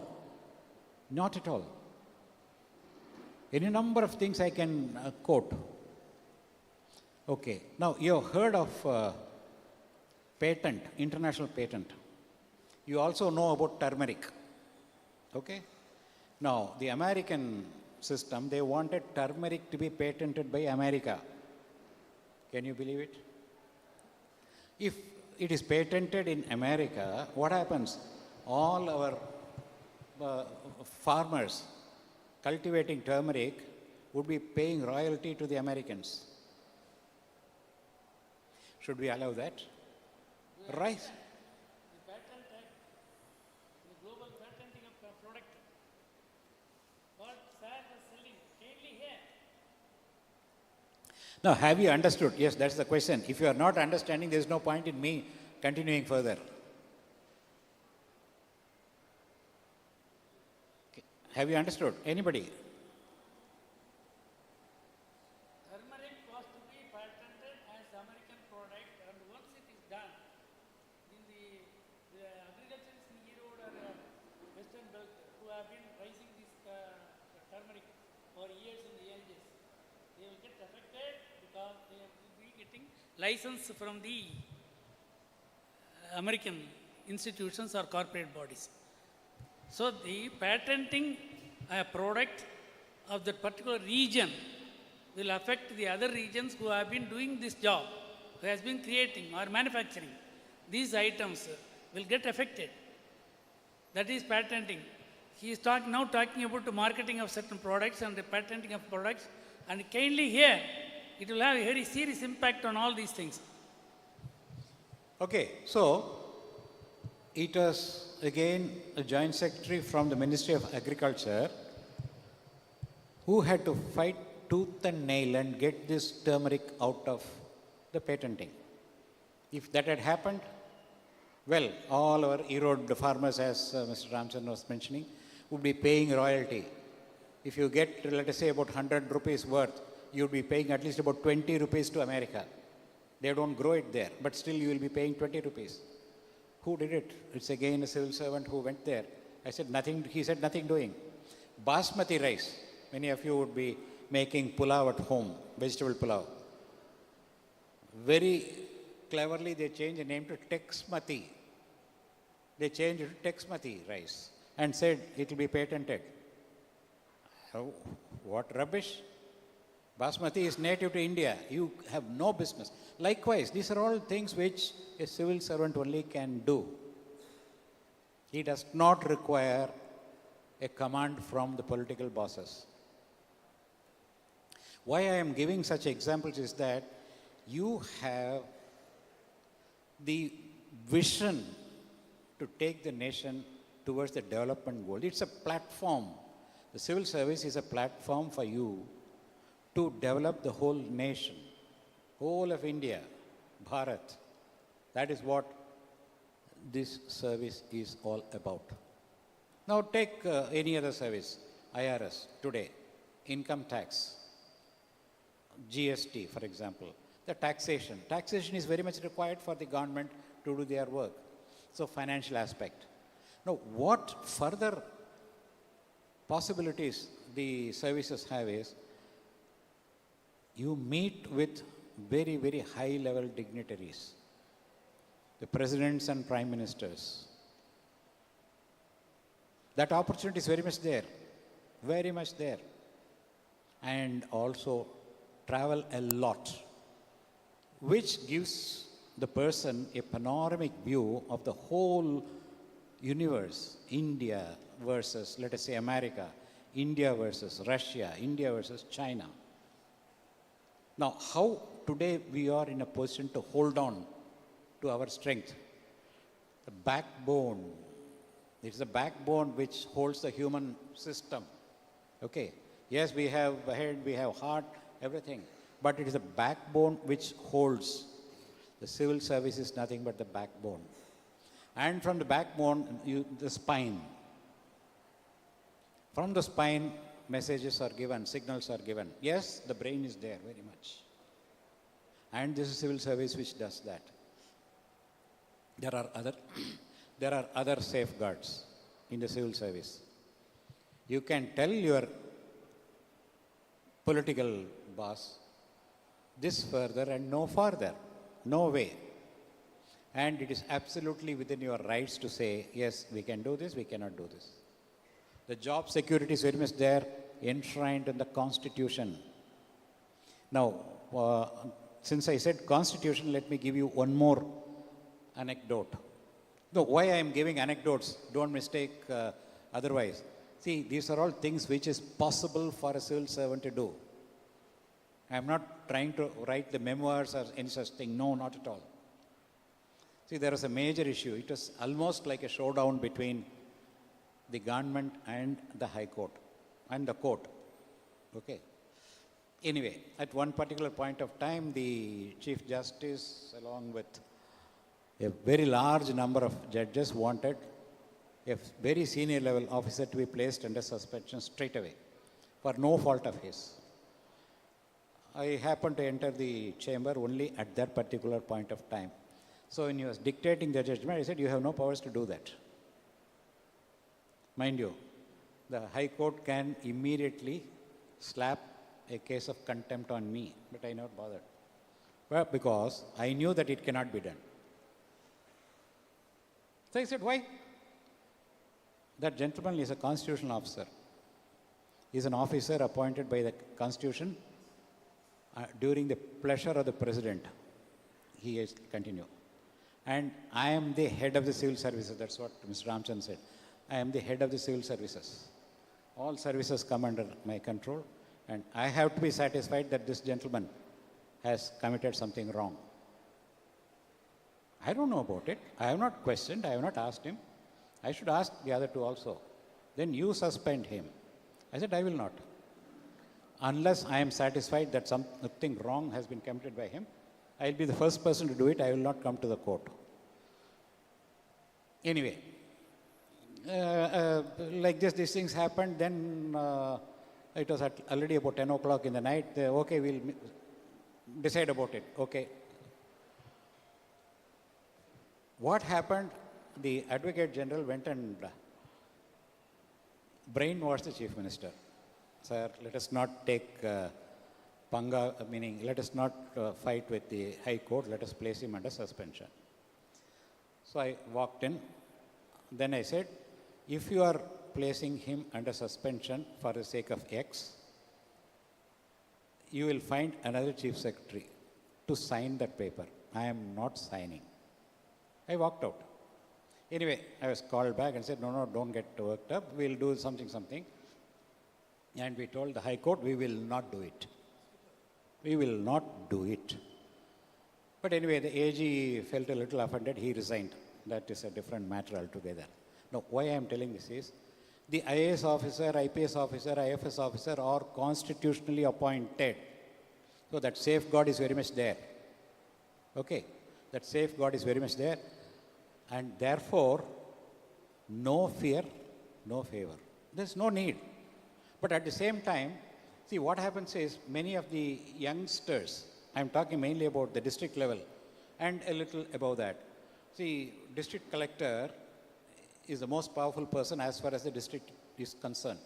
Not at all. Any number of things I can quote. Okay, now you have heard of patent, international patent. You also know about turmeric. Okay? Now, the American system, they wanted turmeric to be patented by America. Can you believe it? If it is patented in America, what happens? All our farmers cultivating turmeric would be paying royalty to the Americans. Should we allow that? Right. The Patent Act, the global patenting of a product, what sir was selling, mainly here. Now, have you understood? Yes, that's the question. If you are not understanding, there is no point in me continuing further. Okay. Have you understood? Anybody? Turmeric was to be patented as American product, and once it is done, in the agriculturists in Europe or Western Belt who have been raising this turmeric for years in the ages, they will get affected because they will be getting license from the American institutions or corporate bodies. So the patenting a product of that particular region will affect the other regions who have been doing this job, who has been creating or manufacturing these items will get affected. That is patenting. He is now talking about the marketing of certain products and the patenting of products, and kindly here, it will have a very serious impact on all these things. Okay, so it was again a joint secretary from the Ministry of Agriculture who had to fight tooth and nail and get this turmeric out of the patenting. If that had happened, well, all our erode farmers, as Mr. Ramchandran was mentioning, would be paying royalty. If you get, let us say, about 100 rupees worth, you would be paying at least about 20 rupees to America. They don't grow it there, but still you will be paying 20 rupees. Who did it? It's again a civil servant who went there. I said nothing, he said nothing doing. Basmati rice. Many of you would be making pulao at home, vegetable pulao. Very cleverly they changed the name to Texmati. They changed it to Texmati rice and said it will be patented. Oh, what rubbish. Basmati is native to India. You have no business. Likewise, these are all things which a civil servant only can do. He does not require a command from the political bosses. Why I am giving such examples is that you have the vision to take the nation towards the development goal. It's a platform. The civil service is a platform for you to develop the whole nation, whole of India, Bharat. That is what this service is all about. Now take any other service, IRS today, income tax, GST for example, the taxation. Taxation is very much required for the government to do their work. So financial aspect. Now what further possibilities the services have is, you meet with very, very high level dignitaries, the presidents and prime ministers. That opportunity is very much there, very much there. And also travel a lot, which gives the person a panoramic view of the whole universe, India versus, let us say, America, India versus Russia, India versus China. Now, how today we are in a position to hold on to our strength? The backbone. It's the backbone which holds the human system. Okay. Yes, we have a head, we have heart, everything. But it is the backbone which holds. The civil service is nothing but the backbone. And from the backbone, the spine. From the spine, messages are given, signals are given. Yes, the brain is there very much. And this is civil service which does that. There are other safeguards in the civil service. You can tell your political boss this further and no further, no way. And it is absolutely within your rights to say, yes, we can do this, we cannot do this. The job security is very much there, enshrined in the Constitution. Now, since I said Constitution, let me give you one more anecdote. No, why I am giving anecdotes, don't mistake otherwise. See, these are all things which is possible for a civil servant to do. I am not trying to write the memoirs or any such thing. No, not at all. See, there was a major issue. It was almost like a showdown between the government and the High Court and the court. Okay. Anyway, at one particular point of time, the Chief Justice, along with a very large number of judges, wanted a very senior level officer to be placed under suspension straight away for no fault of his. I happened to enter the chamber only at that particular point of time. So when he was dictating the judgment, I said, you have no powers to do that. Mind you, the High Court can immediately slap a case of contempt on me, but I never bothered. Well, because I knew that it cannot be done. So I said, why? That gentleman is a constitutional officer. He is an officer appointed by the Constitution during the pleasure of the President. He is continue. And I am the head of the civil services. That's what Mr. Ramchandran said. I am the head of the civil services. All services come under my control. And I have to be satisfied that this gentleman has committed something wrong. I don't know about it. I have not questioned. I have not asked him. I should ask the other two also. Then you suspend him. I said, I will not. Unless I am satisfied that something wrong has been committed by him, I will be the first person to do it. I will not come to the court. Anyway, like this, these things happened. Then it was already about 10 o'clock in the night. Okay, we'll decide about it. Okay. What happened? The Advocate General went and brainwashed the Chief Minister. Sir, let us not take panga, meaning let us not fight with the High Court. Let us place him under suspension. So I walked in. Then I said, if you are placing him under suspension for the sake of X, you will find another Chief Secretary to sign that paper. I am not signing. I walked out. Anyway, I was called back and said, no, don't get worked up. We'll do something. And we told the High Court, we will not do it. We will not do it. But anyway, the AG felt a little offended. He resigned. That is a different matter altogether. Now, why I am telling this is, the IAS officer, IPS officer, IFS officer are constitutionally appointed. So that safeguard is very much there. Okay, that safeguard is very much there. And therefore, no fear, no favor. There's no need. But at the same time, see what happens is many of the youngsters, I'm talking mainly about the district level and a little above that. See, district collector is the most powerful person as far as the district is concerned.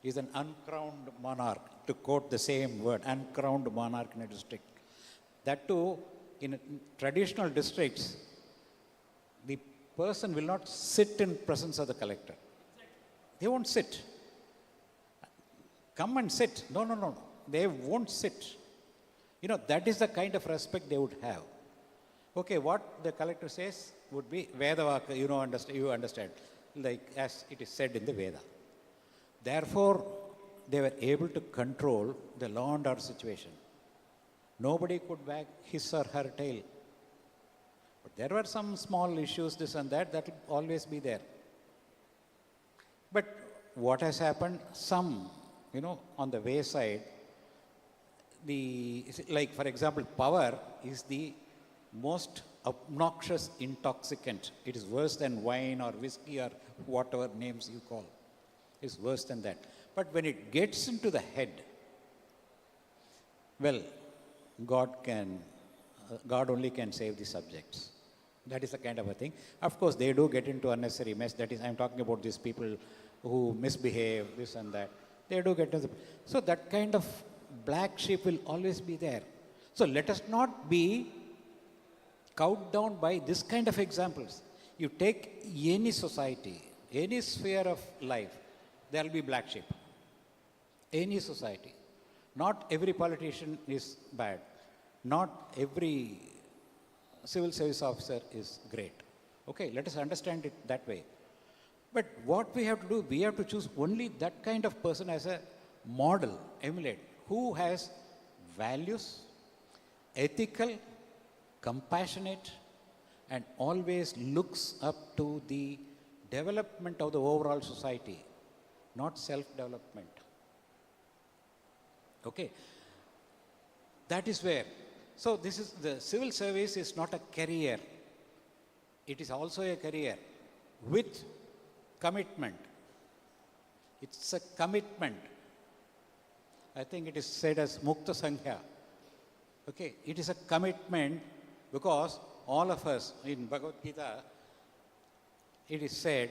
He is an uncrowned monarch, to quote the same word, uncrowned monarch in a district. That too, in traditional districts, the person will not sit in presence of the collector. They won't sit. Come and sit. No. They won't sit. You know, that is the kind of respect they would have. Okay, what the collector says would be Vedavaka, you understand, like as it is said in the Veda. Therefore, they were able to control the law and order situation. Nobody could wag his or her tail. But there were some small issues, this and that will always be there. But what has happened, some, on the wayside, like for example, power is the most obnoxious intoxicant. It is worse than wine or whiskey or whatever names you call. It's worse than that. But when it gets into the head, well, God only can save the subjects. That is the kind of a thing. Of course, they do get into unnecessary mess. That is, I'm talking about these people who misbehave, this and that. They do get into so that kind of black sheep will always be there. So let us not be cowed down by this kind of examples. You take any society, any sphere of life, there will be black sheep. Any society. Not every politician is bad. Not every civil service officer is great. Okay, let us understand it that way. But what we have to do, we have to choose only that kind of person as a model, emulate, who has values, ethical, compassionate, and always looks up to the development of the overall society, not self-development. Okay, that is where. So this is the civil service is not a career. It is also a career with commitment. It's a commitment. I think it is said as Mukta Sankhya. Okay, it is a commitment because all of us in Bhagavad Gita, it is said,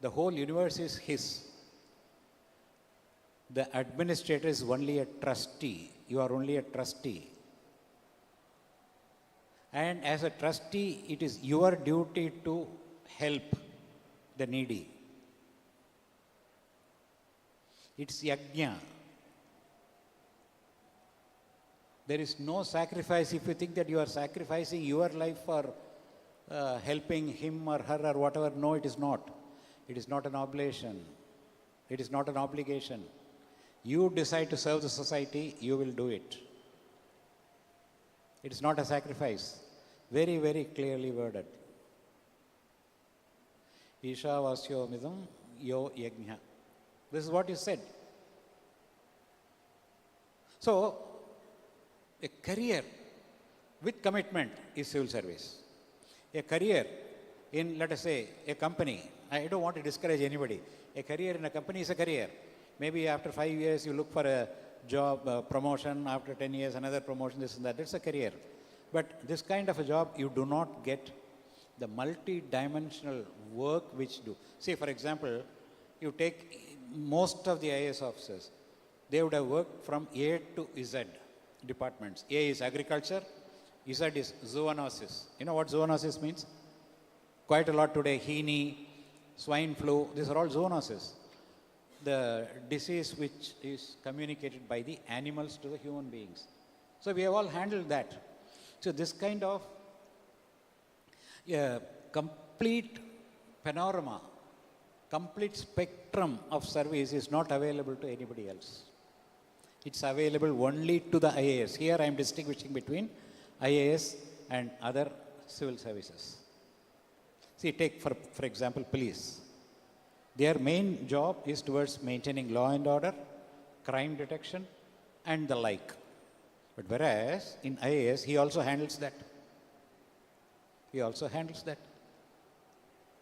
the whole universe is His. The administrator is only a trustee. You are only a trustee. And as a trustee, it is your duty to help the needy. It's yajna. There is no sacrifice. If you think that you are sacrificing your life for helping him or her or whatever, no, it is not. It is not an oblation. It is not an obligation. You decide to serve the society, you will do it. It is not a sacrifice. Very, very clearly worded. Isha vasyo midam yo yajna. This is what you said. So, a career with commitment is civil service. A career in, let us say, a company. I don't want to discourage anybody. A career in a company is a career. Maybe after 5 years you look for a job promotion, after 10 years another promotion, this and that. That's a career. But this kind of a job, you do not get the multi-dimensional work which do. See, for example, you take most of the IAS officers, they would have worked from A to Z departments. A is agriculture, Z is zoonosis. You know what zoonosis means? Quite a lot today, Hini, swine flu, these are all zoonoses. The disease which is communicated by the animals to the human beings. So we have all handled that. So this kind of complete panorama, complete spectrum of service is not available to anybody else. It's available only to the IAS. Here I am distinguishing between IAS and other civil services. See, take for example, police. Their main job is towards maintaining law and order, crime detection, and the like. But whereas in IAS, he also handles that. He also handles that.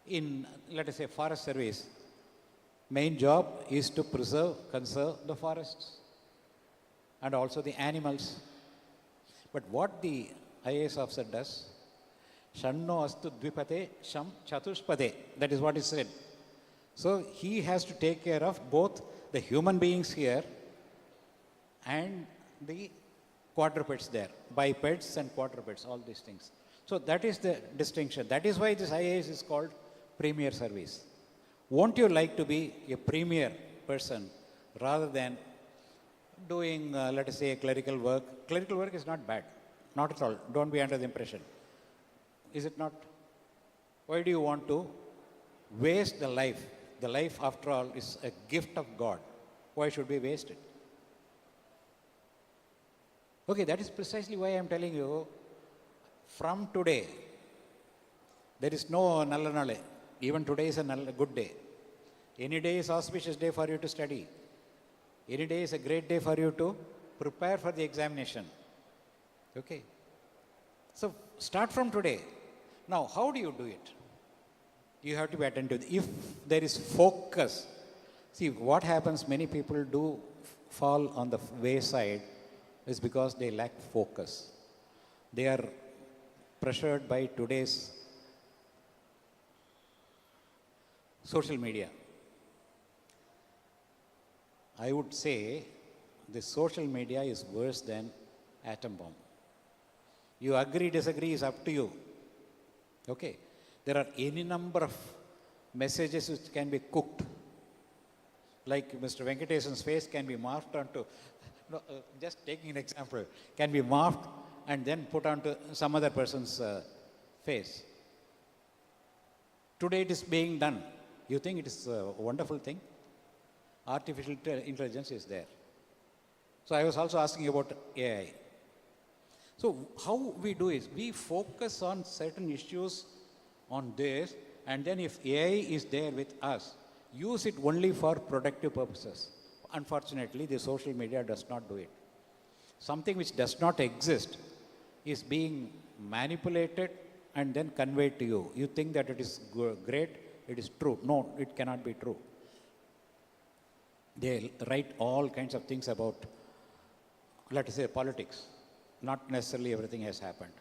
In, let us say, forest service, main job is to conserve the forests and also the animals. But what the IAS officer does, Shanno astu dvipate sham chatushpade. That is what is said. So he has to take care of both the human beings here and the quadrupeds there, bipeds and quadrupeds, all these things. So that is the distinction. That is why this IAS is called premier service. Won't you like to be a premier person rather than doing, let us say, clerical work? Clerical work is not bad. Not at all. Don't be under the impression. Is it not? Why do you want to waste the life? The life, after all, is a gift of God. Why should we waste it? Okay, that is precisely why I am telling you, from today, there is no nalla nale. Even today is a good day. Any day is auspicious day for you to study. Any day is a great day for you to prepare for the examination. Okay. So start from today. Now, how do you do it? You have to be attentive. If there is focus, see what happens, many people do fall on the wayside is because they lack focus. They are pressured by today's social media. I would say the social media is worse than atom bomb. You agree, disagree is up to you. Okay. There are any number of messages which can be cooked. Like Mr. Venkatesan's face can be morphed onto, no, just taking an example, can be morphed and then put onto some other person's face. Today it is being done. You think it is a wonderful thing? Artificial intelligence is there. So I was also asking about AI. So how we do is, we focus on certain issues on this, and then if AI is there with us, use it only for productive purposes. Unfortunately, the social media does not do it. Something which does not exist is being manipulated and then conveyed to you. You think that it is great, it is true. No, it cannot be true. They write all kinds of things about, let us say, politics. Not necessarily everything has happened.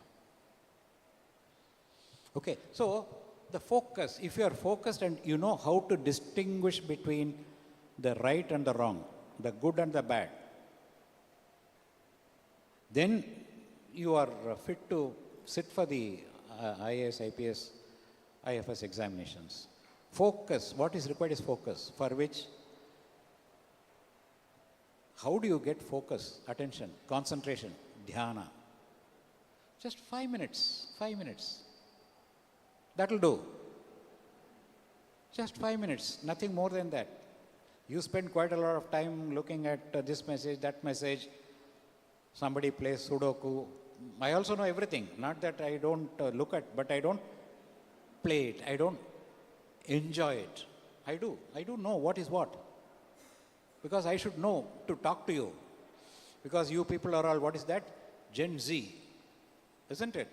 Okay, so the focus, if you are focused and you know how to distinguish between the right and the wrong, the good and the bad, then you are fit to sit for the IAS, IPS, IFS examinations. Focus, what is required is focus, for which, how do you get focus, attention, concentration, dhyana? Just 5 minutes, 5 minutes. That will do. Just 5 minutes, nothing more than that. You spend quite a lot of time looking at this message, that message. Somebody plays Sudoku. I also know everything. Not that I don't look at, but I don't play it. I don't enjoy it. I do. I do know what is what. Because I should know to talk to you. Because you people are all, what is that? Gen Z. Isn't it?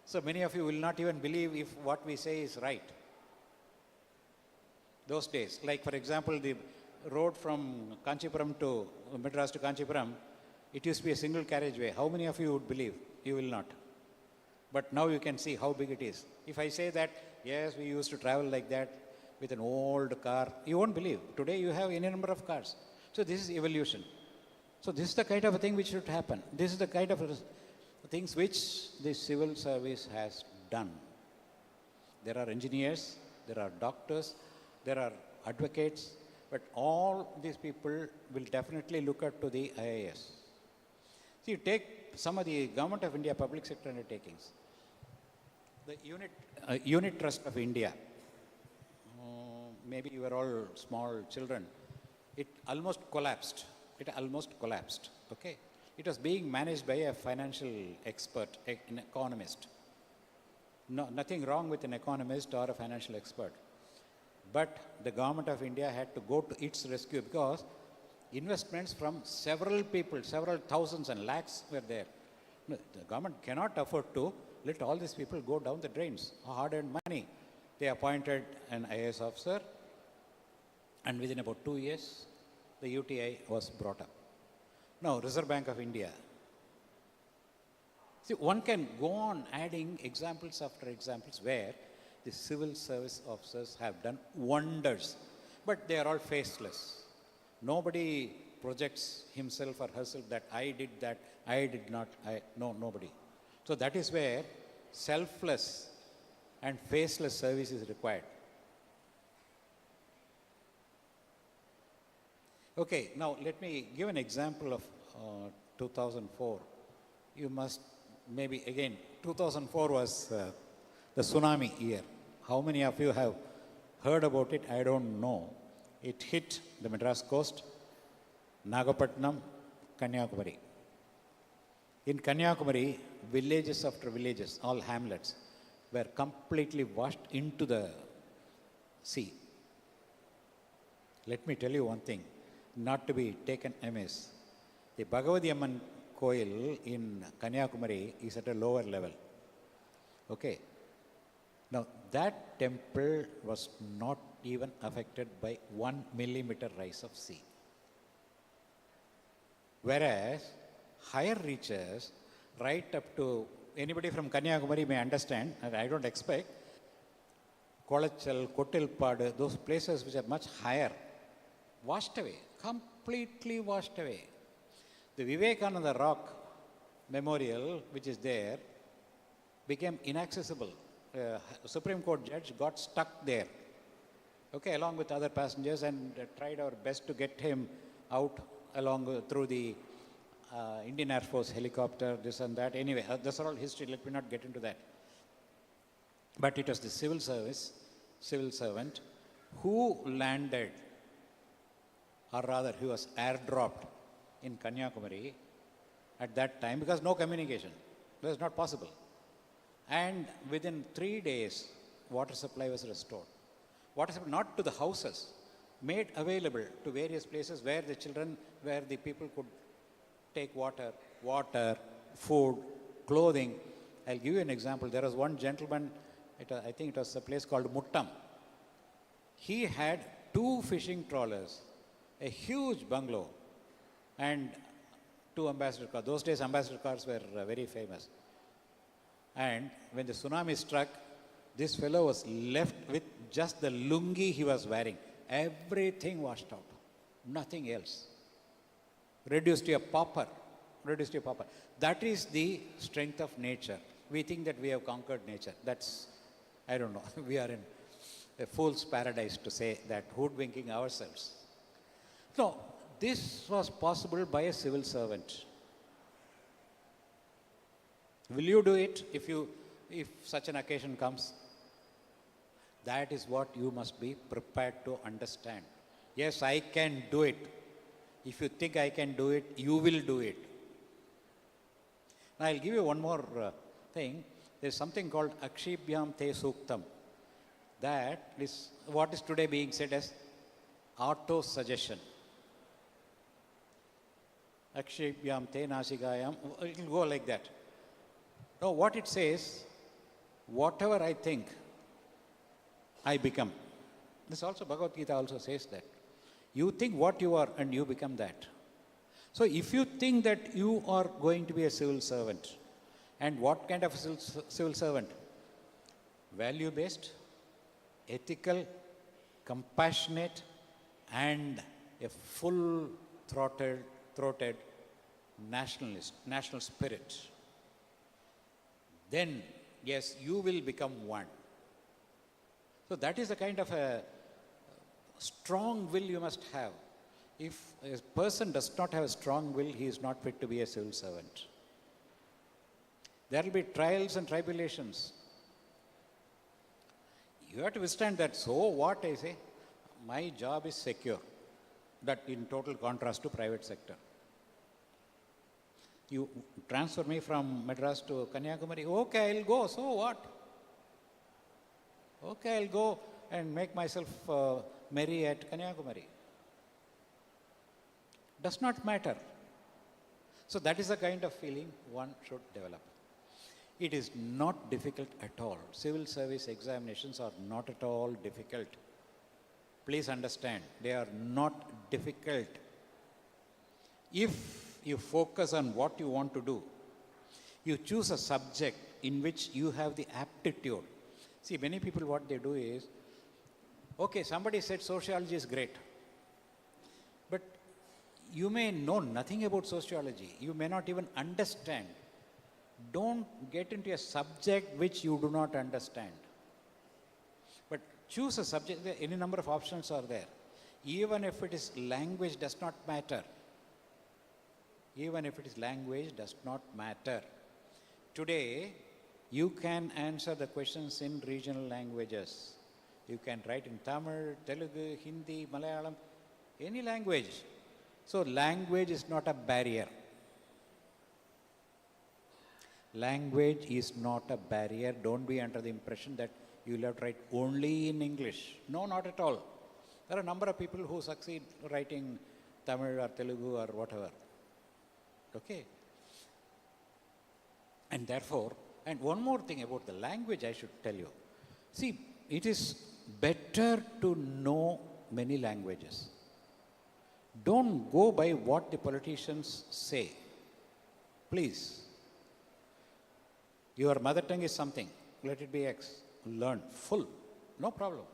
So many of you will not even believe if what we say is right. Those days, like for example, the road from Kanchipuram to Madras to Kanchipuram, it used to be a single carriageway. How many of you would believe? You will not. But now you can see how big it is. If I say that, yes, we used to travel like that with an old car, you won't believe. Today you have any number of cars. So this is evolution. So this is the kind of a thing which should happen. This is the kind of things which the civil service has done. There are engineers, there are doctors, there are advocates, but all these people will definitely look up to the IAS. See, take some of the Government of India public sector undertakings. The unit trust of India, maybe you were all small children, it almost collapsed. It almost collapsed. Okay? It was being managed by a financial expert, an economist. No, nothing wrong with an economist or a financial expert. But the government of India had to go to its rescue because investments from several people, several thousands and lakhs were there. No, the government cannot afford to let all these people go down the drains, hard-earned money. They appointed an IAS officer, and within about 2 years, the UTI was brought up. Now, Reserve Bank of India. See, one can go on adding examples after examples where the civil service officers have done wonders, but they are all faceless. Nobody projects himself or herself that I did that, I did not, no, nobody. So that is where selfless and faceless service is required. Okay, now let me give an example of 2004. You must, maybe again, 2004 was the tsunami year. How many of you have heard about it? I don't know. It hit the Madras coast, Nagapattinam, Kanyakumari. In Kanyakumari, villages after villages, all hamlets, were completely washed into the sea. Let me tell you one thing, not to be taken amiss. The Bhagavati Amman Koil in Kanyakumari is at a lower level. Okay. Now, that temple was not even affected by 1 millimeter rise of sea. Whereas, higher reaches, right up to, anybody from Kanyakumari may understand, and I don't expect, Kolachal, Kotilpad, those places which are much higher, washed away, completely washed away. The Vivekananda Rock Memorial, which is there, became inaccessible. Supreme Court judge got stuck there, okay, along with other passengers, and tried our best to get him out along through the Indian Air Force helicopter, this and that. Anyway, that's all history. Let me not get into that. But it was the civil servant, who landed, or rather, he was airdropped in Kanyakumari at that time because no communication. It was not possible. And within 3 days, water supply was restored. Water supply not to the houses, made available to various places where the children, where the people could take water, food, clothing. I'll give you an example. There was one gentleman, I think it was a place called Muttam. He had 2 fishing trawlers, a huge bungalow, and 2 ambassador cars. Those days, ambassador cars were very famous. And when the tsunami struck, this fellow was left with just the lungi he was wearing. Everything washed out. Nothing else. Reduced to a pauper. That is the strength of nature. We think that we have conquered nature. That's, I don't know, we are in a fool's paradise to say that, hoodwinking ourselves. No, this was possible by a civil servant. Will you do it if such an occasion comes? That is what you must be prepared to understand. Yes, I can do it. If you think I can do it, you will do it. Now, I'll give you one more thing. There's something called Akshibhyam Te Suktam. That is what is today being said as auto-suggestion. Akshibhyam Te Nasigayam. It will go like that. Now, what it says, whatever I think, I become. This also, Bhagavad Gita also says that. You think what you are and you become that. So, if you think that you are going to be a civil servant, and what kind of a civil servant? Value-based, ethical, compassionate, and a full-throated nationalist, national spirit. Then, yes, you will become one. So that is the kind of a strong will you must have. If a person does not have a strong will, he is not fit to be a civil servant. There will be trials and tribulations. You have to withstand that. So what I say? My job is secure. That in total contrast to private sector. You transfer me from Madras to Kanyakumari, okay, I'll go, so what? Okay, I'll go and make myself merry at Kanyakumari. Does not matter. So that is the kind of feeling one should develop. It is not difficult at all. Civil service examinations are not at all difficult. Please understand, they are not difficult. If you focus on what you want to do, you choose a subject in which you have the aptitude. See, many people what they do is, okay, somebody said sociology is great, but you may know nothing about sociology. You may not even understand. Don't get into a subject which you do not understand. But choose a subject. Any number of options are there. Even if it is language, does not matter. Even if it is language, does not matter. Today, you can answer the questions in regional languages. You can write in Tamil, Telugu, Hindi, Malayalam, any language. So language is not a barrier. Language is not a barrier. Don't be under the impression that you will have to write only in English. No, not at all. There are a number of people who succeed writing Tamil or Telugu or whatever. Okay? And therefore, and one more thing about the language I should tell you. See, it is better to know many languages. Don't go by what the politicians say. Please. Your mother tongue is something. Let it be X. Learn full. No problem.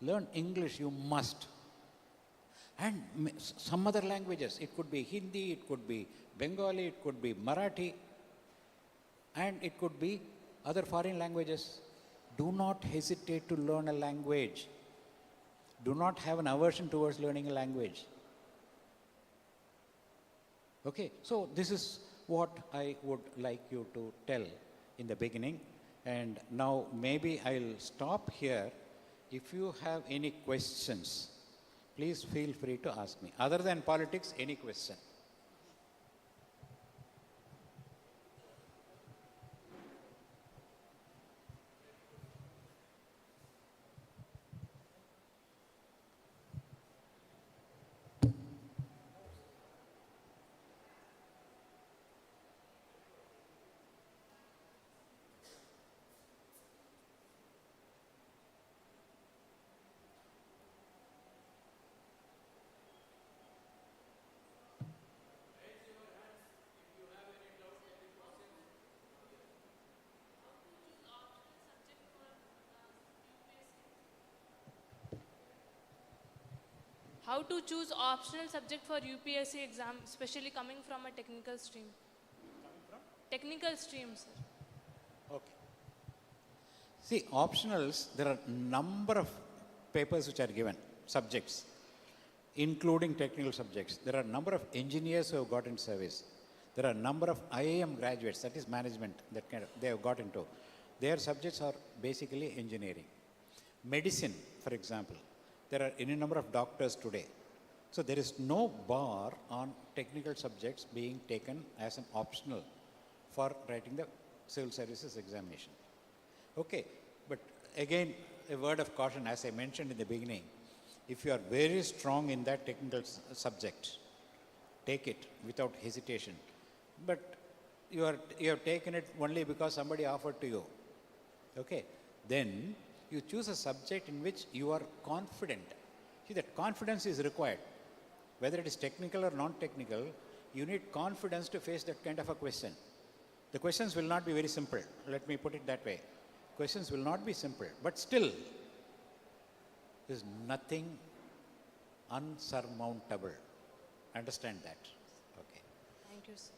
Learn English, you must. And some other languages. It could be Hindi, it could be Bengali, it could be Marathi, and it could be other foreign languages. Do not hesitate to learn a language. Do not have an aversion towards learning a language. Okay, so this is what I would like you to tell in the beginning. And now maybe I'll stop here. If you have any questions, please feel free to ask me. Other than politics, any question. How to choose optional subject for UPSC exam, especially coming from a technical stream? Coming from? Technical stream, sir. Okay. See, optionals, there are number of papers which are given, subjects, including technical subjects. There are a number of engineers who have got in service. There are a number of IIM graduates, that is management, that they have got into. Their subjects are basically engineering. Medicine, for example. There are any number of doctors today. So there is no bar on technical subjects being taken as an optional for writing the civil services examination. Okay, but again, a word of caution, as I mentioned in the beginning, if you are very strong in that technical subject, take it without hesitation. But you have taken it only because somebody offered to you. Okay, then you choose a subject in which you are confident. See, that confidence is required. Whether it is technical or non-technical, you need confidence to face that kind of a question. The questions will not be very simple. Let me put it that way. Questions will not be simple, but still, there is nothing unsurmountable. Understand that. Okay. Thank you, sir.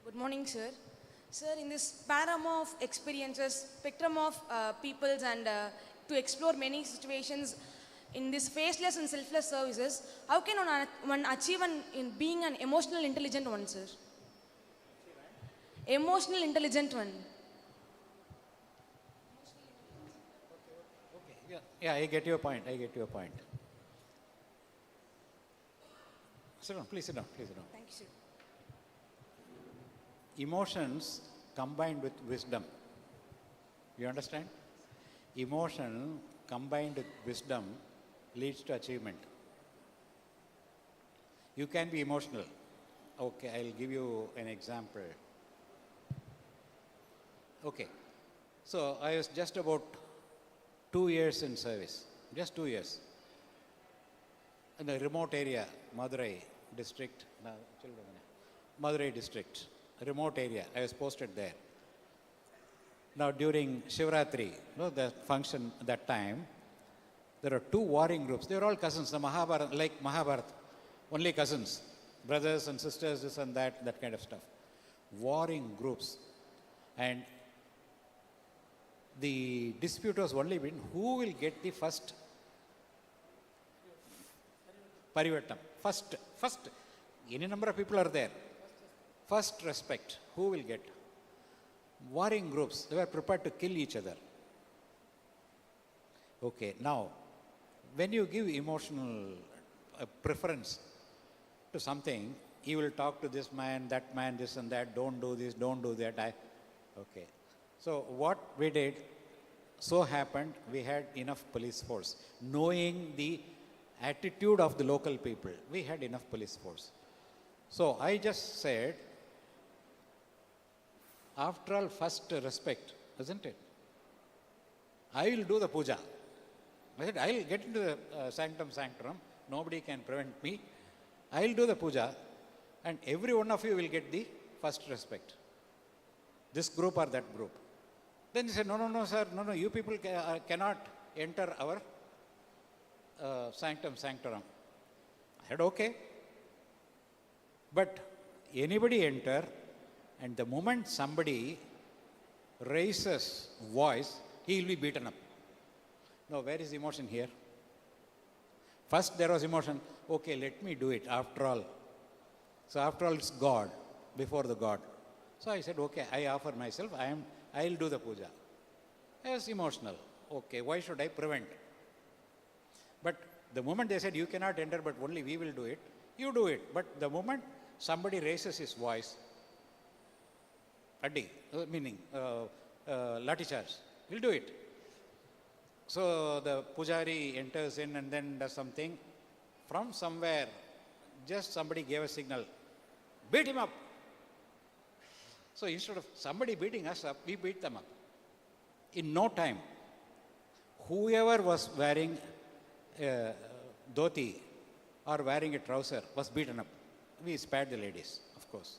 Good morning, sir. Sir, in this panorama of experiences, spectrum of peoples and to explore many situations in this faceless and selfless services, how can one achieve in being an emotional intelligent one, sir? emotional intelligent one. Yeah, I get your point. I get your point. Sit down, please sit down, please sit down. Thank you, sir. Emotions combined with wisdom. You understand? Emotion combined with wisdom leads to achievement. You can be emotional. Okay, I'll give you an example. Okay, so I was just about 2 years in service, just 2 years. In a remote area, Madurai district, Madurai district, remote area, I was posted there. Now during Shivratri, the function that time, there are 2 warring groups. They were all cousins, the Mahabharata, like Mahabharata, only cousins, brothers and sisters, this and that kind of stuff. Warring groups. And the dispute was only between who will get the first parivattam. First, any number of people are there. First respect, who will get? Warring groups, they were prepared to kill each other. Okay, now, when you give emotional preference to something, you will talk to this man, this and that, don't do this, don't do that. Okay. So what we did, so happened, we had enough police force. Knowing the attitude of the local people, we had enough police force. So I just said, after all, first respect, isn't it? I will do the puja. I said, I will get into the sanctum sanctorum. Nobody can prevent me. I will do the puja, and every one of you will get the first respect. This group or that group. Then he said, no, sir, no, you people cannot enter our sanctum sanctorum. I said, okay. But anybody enter, and the moment somebody raises voice, he will be beaten up. Now, where is emotion here? First there was emotion, okay, let me do it after all. So after all, it's God, before the God. So I said, okay, I offer myself, I'll do the puja. I was emotional. Okay, why should I prevent? But the moment they said, you cannot enter, but only we will do it, you do it. But the moment somebody raises his voice, addi, meaning lathi charge, we'll do it. So the pujari enters in and then does something. From somewhere, just somebody gave a signal, beat him up. So instead of somebody beating us up, we beat them up. In no time, whoever was wearing a dhoti or wearing a trouser was beaten up. We spared the ladies, of course.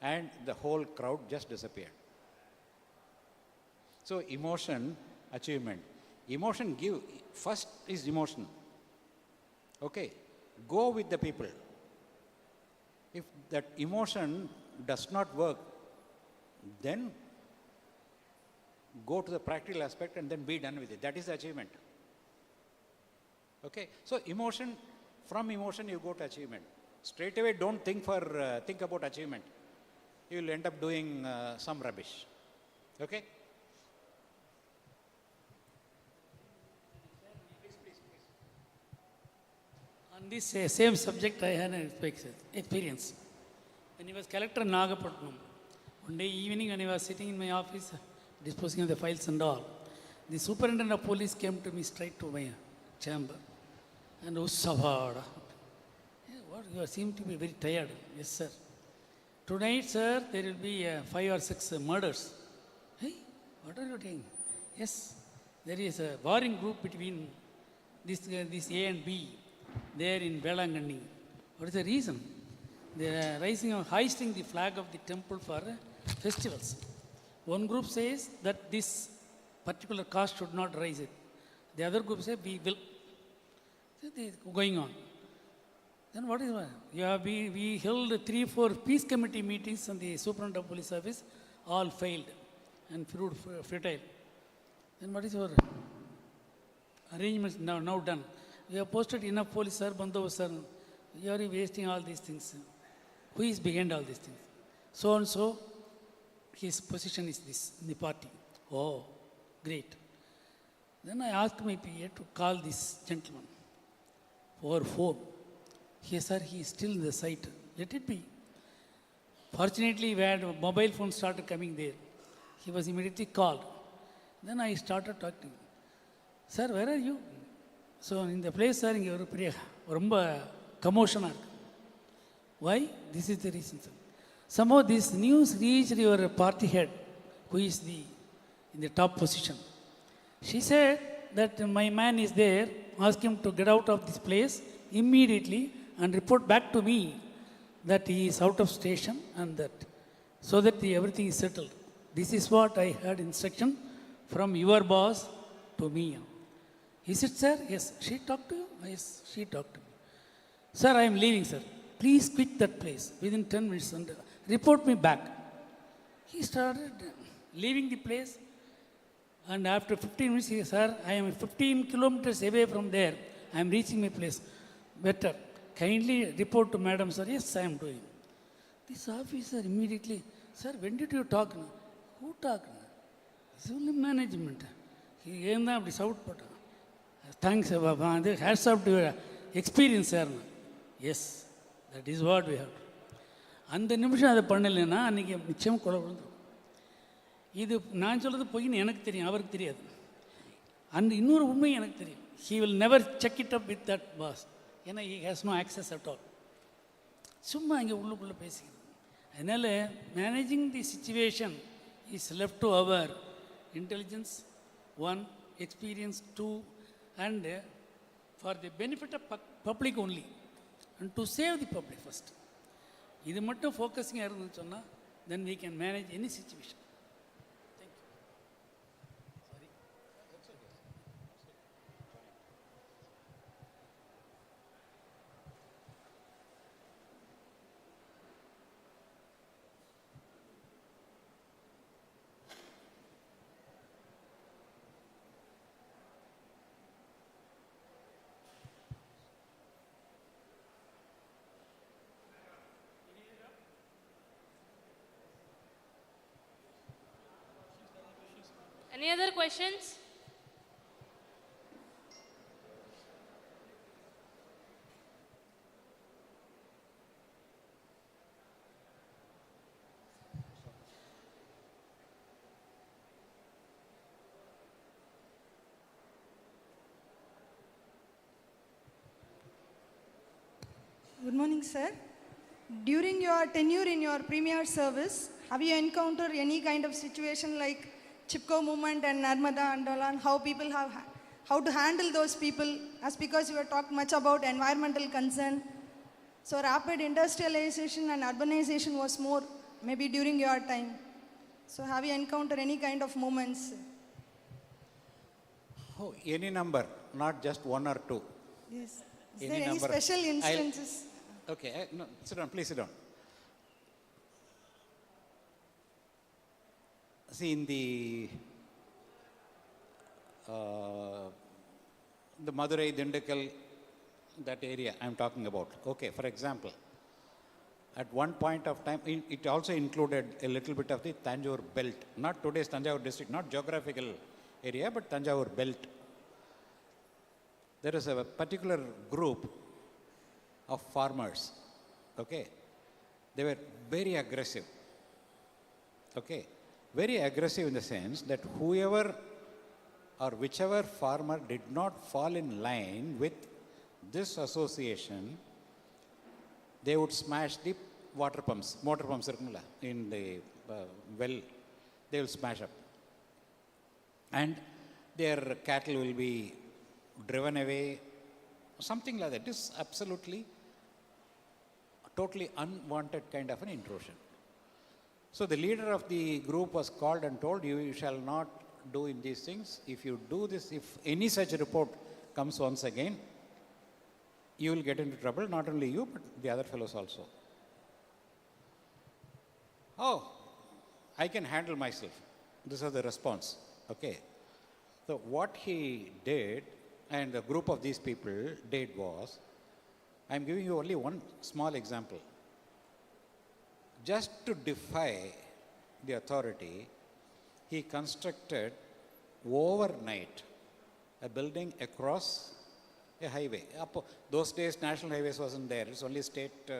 And the whole crowd just disappeared. So emotion, achievement. Emotion first is emotion. Okay, go with the people. If that emotion does not work, then go to the practical aspect and then be done with it. That is the achievement. Okay, so emotion, from emotion you go to achievement. Straight away don't think about achievement. You will end up doing some rubbish. Okay? On this same subject, I had an experience. When he was collector in Nagapatnam, one day evening when I was sitting in my office, disposing of the files and all, the superintendent of police came to me straight to my chamber. And Ussavada. What, you seem to be very tired. Yes, sir. Tonight, sir, there will be 5 or 6 murders. Hey, what are you doing? Yes, there is a warring group between this A and B there in Velangani. What is the reason? They are rising or hoisting the flag of the temple for festivals. One group says that this particular caste should not raise it. The other group says we will. So they are going on. Then what is what? We held 3-4 peace committee meetings on the superintendent of police service, all failed and proved futile. Then what is your arrangements now done? We have posted enough police, sir, bandobast, sir. You are wasting all these things. Who is behind all these things? So and so, his position is this in the party. Oh, great. Then I asked my PA to call this gentleman over phone. He said, he is still in the site. Let it be. Fortunately, we had a mobile phone started coming there. He was immediately called. Then I started talking to him. Sir, where are you? So in the place, sir, இங்கே ஒரு பெரிய ரொம்ப கமோஷனாக இருக்கு. Why? This is the reason, sir. Somehow this news reached your party head, who is in the top position. She said that my man is there, ask him to get out of this place immediately and report back to me that he is out of station and that, so that everything is settled. This is what I had instruction from your boss to me. Is it, sir? Yes. She talked to you? Yes, she talked to me. Sir, I am leaving, sir. Please quit that place within 10 minutes and report me back. He started leaving the place, and after 15 minutes, he said, sir, I am 15 kilometers away from there. I am reaching my place. Better. Kindly report to madam, sir. Yes, I am doing. This officer immediately, sir, when did you talk? Who talked? It's only management. He came down, shout, thanks, Baba. Hats off to your experience, sir. Yes, that is what we have. அந்த நிமிஷம் அதை பண்ணலைன்னா அன்றைக்கி நிச்சயம் கொலை விழுந்துடும். இது நான் சொல்கிறது பொய்ன்னு எனக்கு தெரியும், அவருக்கு தெரியாது. அந்த இன்னொரு உண்மை எனக்கு தெரியும். He will never check it up with that boss. ஏன்னா he has no access at all. சும்மா இங்கே உள்ளுக்குள்ளே பேசிக்கிறது. அதனால் managing the situation is left to our intelligence, 1, experience, 2, and for the benefit of public only, and to save the public first. இது மட்டும் ஃபோக்கஸிங்காக இருந்துன்னு சொன்னால் then we can manage any situation. Thank you. Sorry. Any other questions? Good morning, sir. During your tenure in your premier service, have you encountered any kind of situation like Chipko movement and Narmada Andolan, how to handle those people, as because you have talked much about environmental concern. So rapid industrialization and urbanization was more maybe during your time. So have you encountered any kind of moments? Oh, any number, not just one or two. Yes. Is there any special instances? Okay, no, sit down, please sit down. See, in the Madurai, Dindakal, that area I'm talking about. Okay, for example, at one point of time, it also included a little bit of the Tanjore belt, not today's Tanjore district, not geographical area, but Tanjore belt. There is a particular group of farmers, okay? They were very aggressive, okay? Very aggressive in the sense that whoever or whichever farmer did not fall in line with this association, they would smash the motor pumps in the well, they will smash up. And their cattle will be driven away, something like that. It is absolutely, totally unwanted kind of an intrusion. So the leader of the group was called and told, you shall not do in these things. If you do this, if any such report comes once again, you will get into trouble, not only you, but the other fellows also. Oh, I can handle myself. This is the response, okay. So what he did, and the group of these people did was, I'm giving you only one small example. Just to defy the authority, he constructed overnight a building across a highway. Those days, national highways wasn't there. It's only state,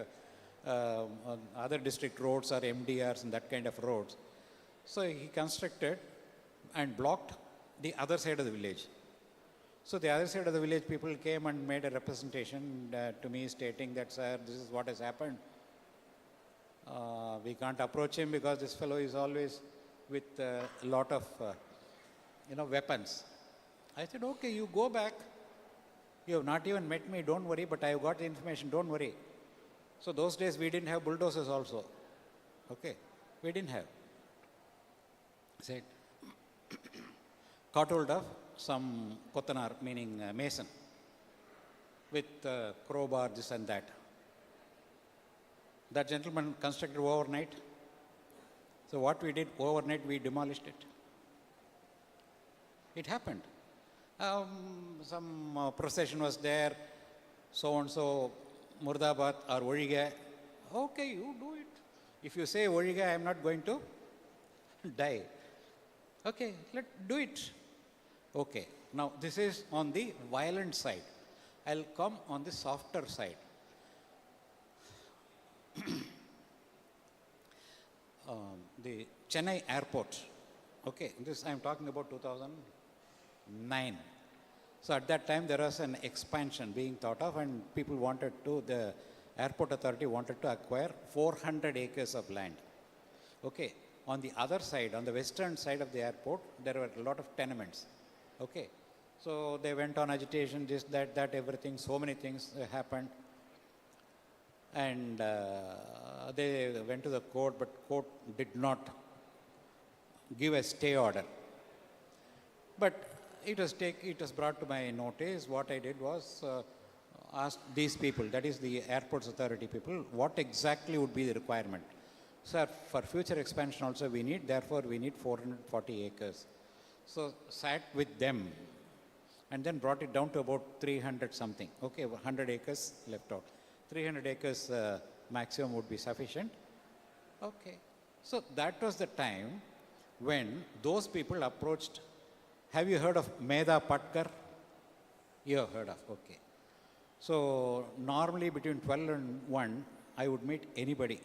other district roads or MDRs and that kind of roads. So he constructed and blocked the other side of the village. So the other side of the village, people came and made a representation to me stating that, sir, this is what has happened. We can't approach him because this fellow is always with a lot of, weapons. I said, okay, you go back. You have not even met me, don't worry, but I have got the information, don't worry. So those days we didn't have bulldozers also. Okay, we didn't have. Said, caught hold of some kotanar, meaning mason, with crowbar, this and that. That gentleman constructed overnight. So what we did overnight, we demolished it. It happened. Some procession was there, so-and-so, Murdabat or Origa. Okay, you do it. If you say Origa, I am not going to die. Okay, do it. Okay, now this is on the violent side. I'll come on the softer side. The Chennai airport. Okay, this I am talking about 2009. So at that time there was an expansion being thought of, and people wanted to, the airport authority wanted to acquire 400 acres of land. Okay, on the other side, on the western side of the airport, there were a lot of tenements. Okay, so they went on agitation, this, that, everything, so many things happened. And they went to the court, but court did not give a stay order. But it was brought to my notice. What I did was ask these people, that is the airports authority people, what exactly would be the requirement. Sir, for future expansion also we need, therefore we need 440 acres. So sat with them and then brought it down to about 300 something. Okay, 100 acres left out. 300 acres maximum would be sufficient. Okay. So that was the time when those people approached. Have you heard of Medha Patkar? You have heard of, okay. So normally between 12 and 1, I would meet anybody.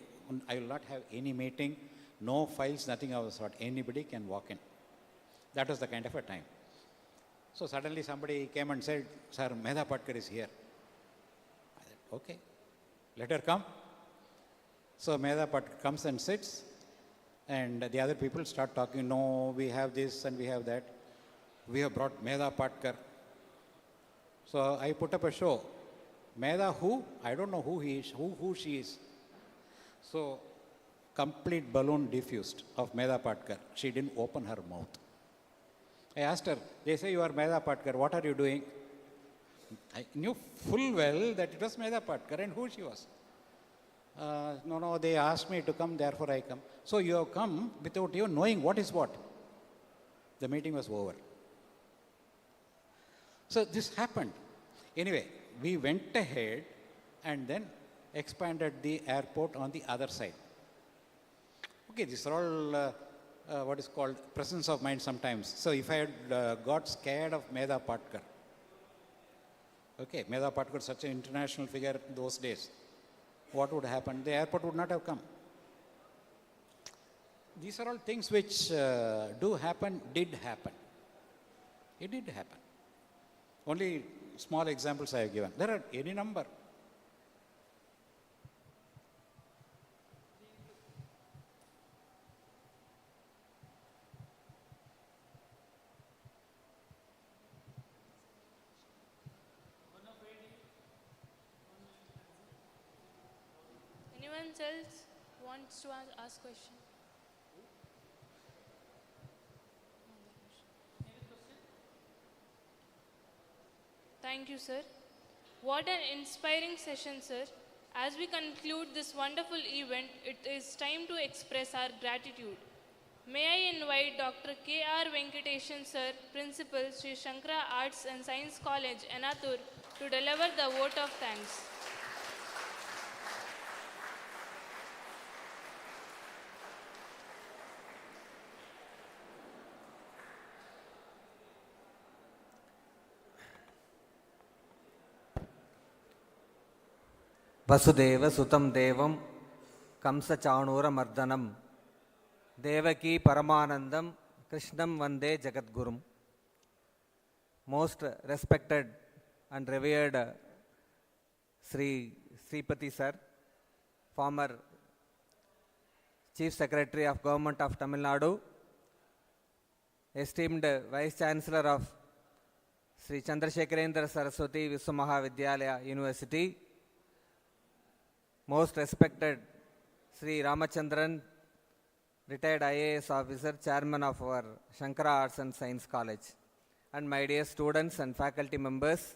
I will not have any meeting, no files, nothing of the sort. Anybody can walk in. That was the kind of a time. So suddenly somebody came and said, sir, Medha Patkar is here. I said, okay, let her come. So Medha Patkar comes and sits, and the other people start talking, no, we have this and we have that. We have brought Medha Patkar. So I put up a show. Medha who? I don't know who he is, who she is. So complete balloon diffused of Medha Patkar. She didn't open her mouth. I asked her, they say you are Medha Patkar, what are you doing? I knew full well that it was Medha Patkar and who she was. No, they asked me to come, therefore I come. So you have come without even knowing what is what. The meeting was over. So this happened. Anyway, we went ahead and then expanded the airport on the other side. Okay, these are all what is called presence of mind sometimes. So if I had got scared of Medha Patkar, okay, Medha Patkar, such an international figure those days, what would happen? The airport would not have come. These are all things which do happen, did happen. It did happen. Only small examples I have given. There are any number. Anyone else wants to ask question? Thank you, sir. What an inspiring session, sir. As we conclude this wonderful event, it is time to express our gratitude. May I invite Dr. K.R. Venkatesan, sir, Principal, SRI.K.S Arts and Science College, Enathur, to deliver the vote of thanks. Vasudeva Sutam Devam Kamsa Chanura Mardanam Devaki Paramanandam Krishnam Vande Jagadgurum. Most respected and revered SRIPATHI sir, former Chief Secretary of Government of Tamil Nadu, esteemed Vice Chancellor of Sri Chandrasekhara Saraswati Vishwamahavidyalaya University, most respected Sri Ramachandran, retired IAS officer, chairman of our Shankara Arts and Science College, and my dear students and faculty members,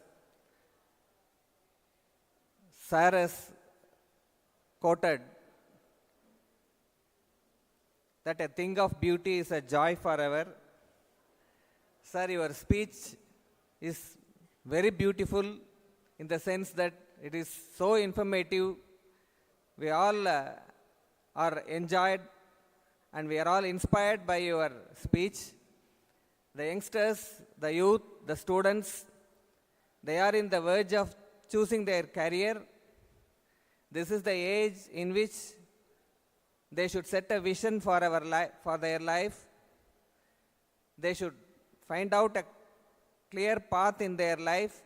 sir has quoted that a thing of beauty is a joy forever. Sir, your speech is very beautiful in the sense that it is so informative. We all are enjoyed and we are all inspired by your speech. The youngsters, the youth, the students, they are in the verge of choosing their career. This is the age in which they should set a vision for their life. They should find out a clear path in their life.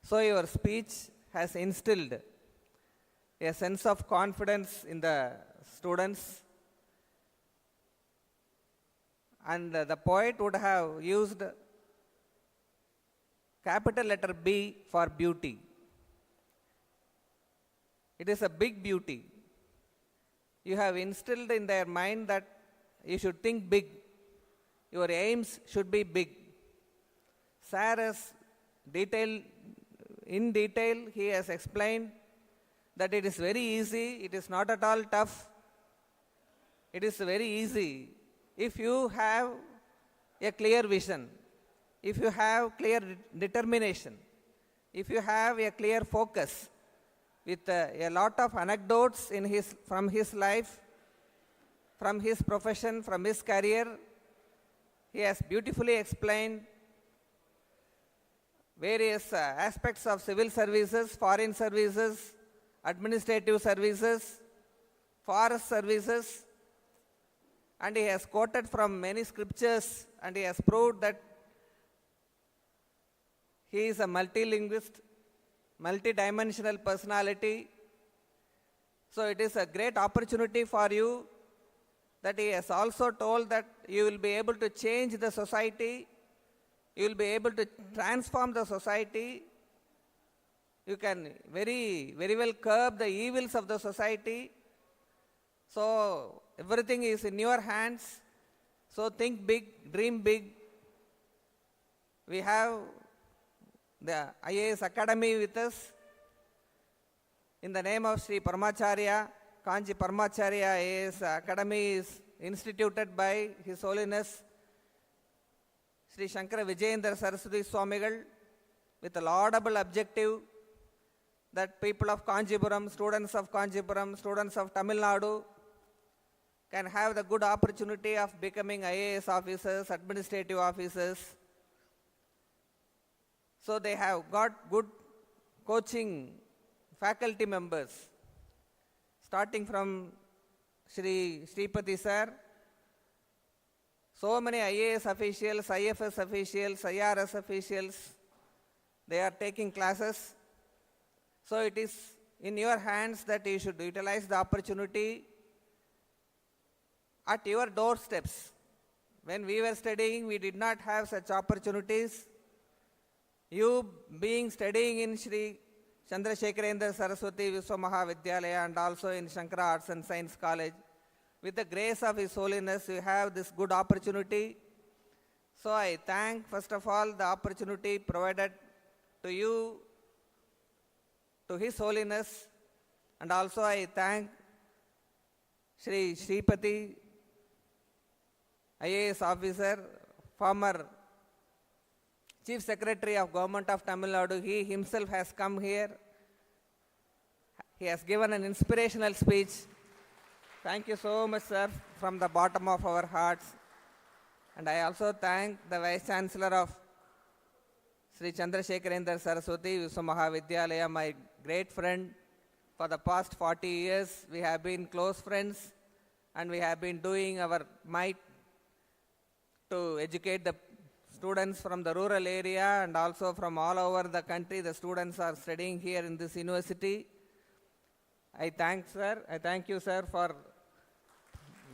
So your speech has instilled a sense of confidence in the students. And the poet would have used capital letter B for beauty. It is a big beauty. You have instilled in their mind that you should think big. Your aims should be big. Sir has in detail, he has explained that it is very easy, it is not at all tough. It is very easy if you have a clear vision, if you have clear determination, if you have a clear focus with a lot of anecdotes from his life, from his profession, from his career. He has beautifully explained various aspects of civil services, foreign services, administrative services, forest services, and he has quoted from many scriptures, and he has proved that he is a multilinguist, multidimensional personality. So it is a great opportunity for you that he has also told that you will be able to change the society, you will be able to transform the society, you can very well curb the evils of the society. So everything is in your hands. So think big, dream big. We have the IAS Academy with us. In the name of Sri Paramacharya, Kanji Paramacharya IAS Academy is instituted by His Holiness Sri Shankara Vijayendra Saraswati Swamigal with a laudable objective that people of Kanjipuram, students of Tamil Nadu can have the good opportunity of becoming IAS officers, administrative officers. So they have got good coaching faculty members, starting from SRIPATHI sir. So many IAS officials, IFS officials, IRS officials, they are taking classes. So it is in your hands that you should utilize the opportunity at your doorsteps. When we were studying, we did not have such opportunities. You being studying in Sri Chandrasekhara Saraswati Vishwamahavidyalaya and also in Shankara Arts and Science College, with the grace of His Holiness, you have this good opportunity. So I thank first of all the opportunity provided to you, to His Holiness, and also I thank SRIPATHI, IAS officer, former Chief Secretary of Government of Tamil Nadu. He himself has come here. He has given an inspirational speech. Thank you so much, sir, from the bottom of our hearts. And I also thank the Vice Chancellor of Sri Chandrasekhara Saraswati Vishwamahavidyalaya, my great friend, For the past 40 years, we have been close friends and we have been doing our might to educate the students from the rural area and also from all over the country. The students are studying here in this university. I thank you, sir, for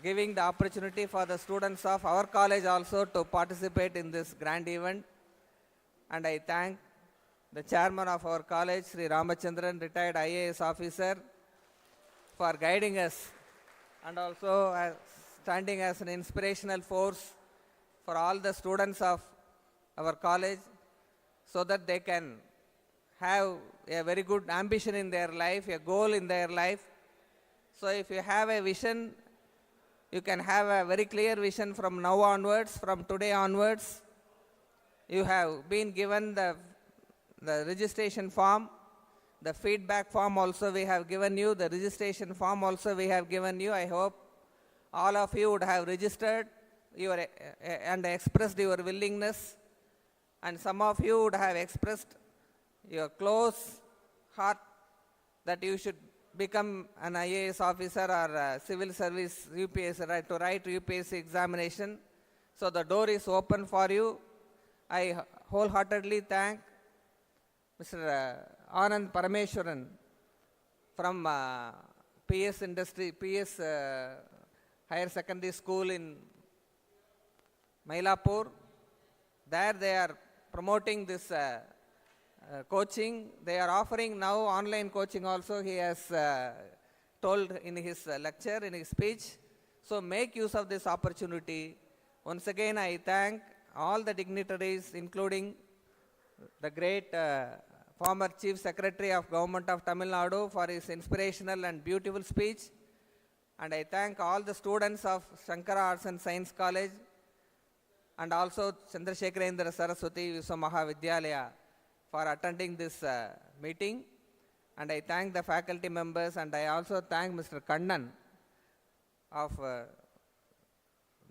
giving the opportunity for the students of our college also to participate in this grand event. And I thank the chairman of our college, Sri Ramachandran, retired IAS officer, for guiding us and also standing as an inspirational force for all the students of our college so that they can have a very good ambition in their life, a goal in their life. So if you have a vision, you can have a very clear vision from now onwards, from today onwards. You have been given the registration form, the feedback form also we have given you, the registration form also we have given you. I hope all of you would have registered and expressed your willingness, and some of you would have expressed your close heart that you should become an IAS officer or a civil service UPSC, right, to write UPSC examination. So the door is open for you. I wholeheartedly thank Mr. Anand Parameshwaran from PS Higher Secondary School in Mylapore. There they are promoting this coaching. They are offering now online coaching also, he has told in his lecture, in his speech. So make use of this opportunity. Once again, I thank all the dignitaries, including the great former Chief Secretary of Government of Tamil Nadu for his inspirational and beautiful speech. And I thank all the students of Shankara Arts and Science College and also Chandrasekharendra Saraswati Viswa Mahavidyalaya for attending this meeting. And I thank the faculty members, and I also thank Mr. Kannan of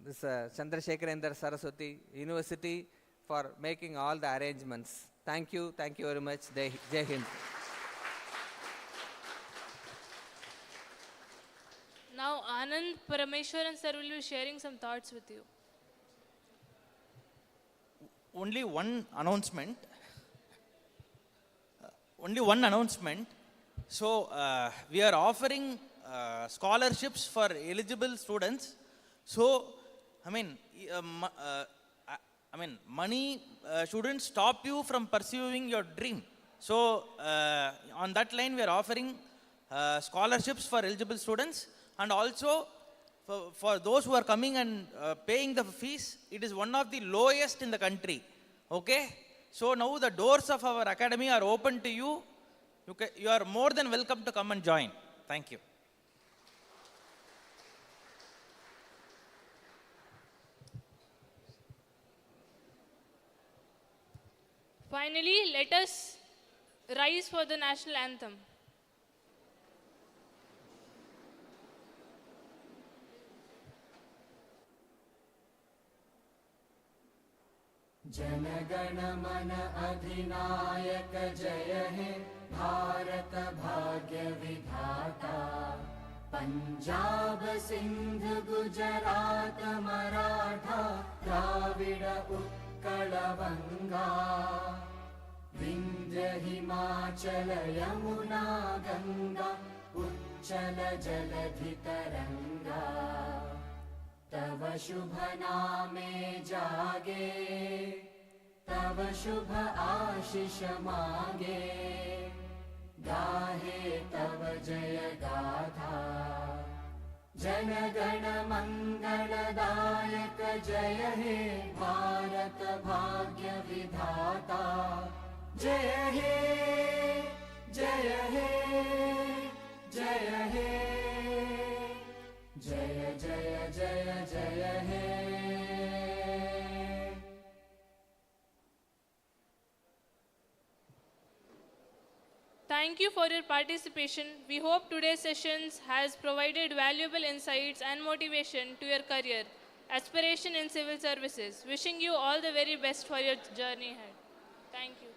this Chandrasekharendra Saraswati University for making all the arrangements. Thank you very much. Jai Hind. Now Anand Parameshwaran sir will be sharing some thoughts with you. Only one announcement. So we are offering scholarships for eligible students. So money shouldn't stop you from pursuing your dream. So on that line, we are offering scholarships for eligible students, and also for those who are coming and paying the fees, it is one of the lowest in the country. Okay? So now the doors of our academy are open to you. You are more than welcome to come and join. Thank you. Finally, let us rise for the national anthem. जनगण मन अधिनायक जय हे भारत भाग्य विधाता पंजाब सिंध गुजरात मराठा द्राविड उत्कल बंगा विंध्य हिमाचल यमुना गंगा उच्चल जलधि तरंगा तव शुभ नामे जागे तव शुभ आशीष मांगे गाहे तव जय गाथा जन गण मंगलदायक जय हे भारत भाग्य विधाता जय हे जय हे जय हे जय जय जय जय हे Thank you for your participation. We hope today's sessions has provided valuable insights and motivation to your career, aspiration in civil services. Wishing you all the very best for your journey ahead. Thank you.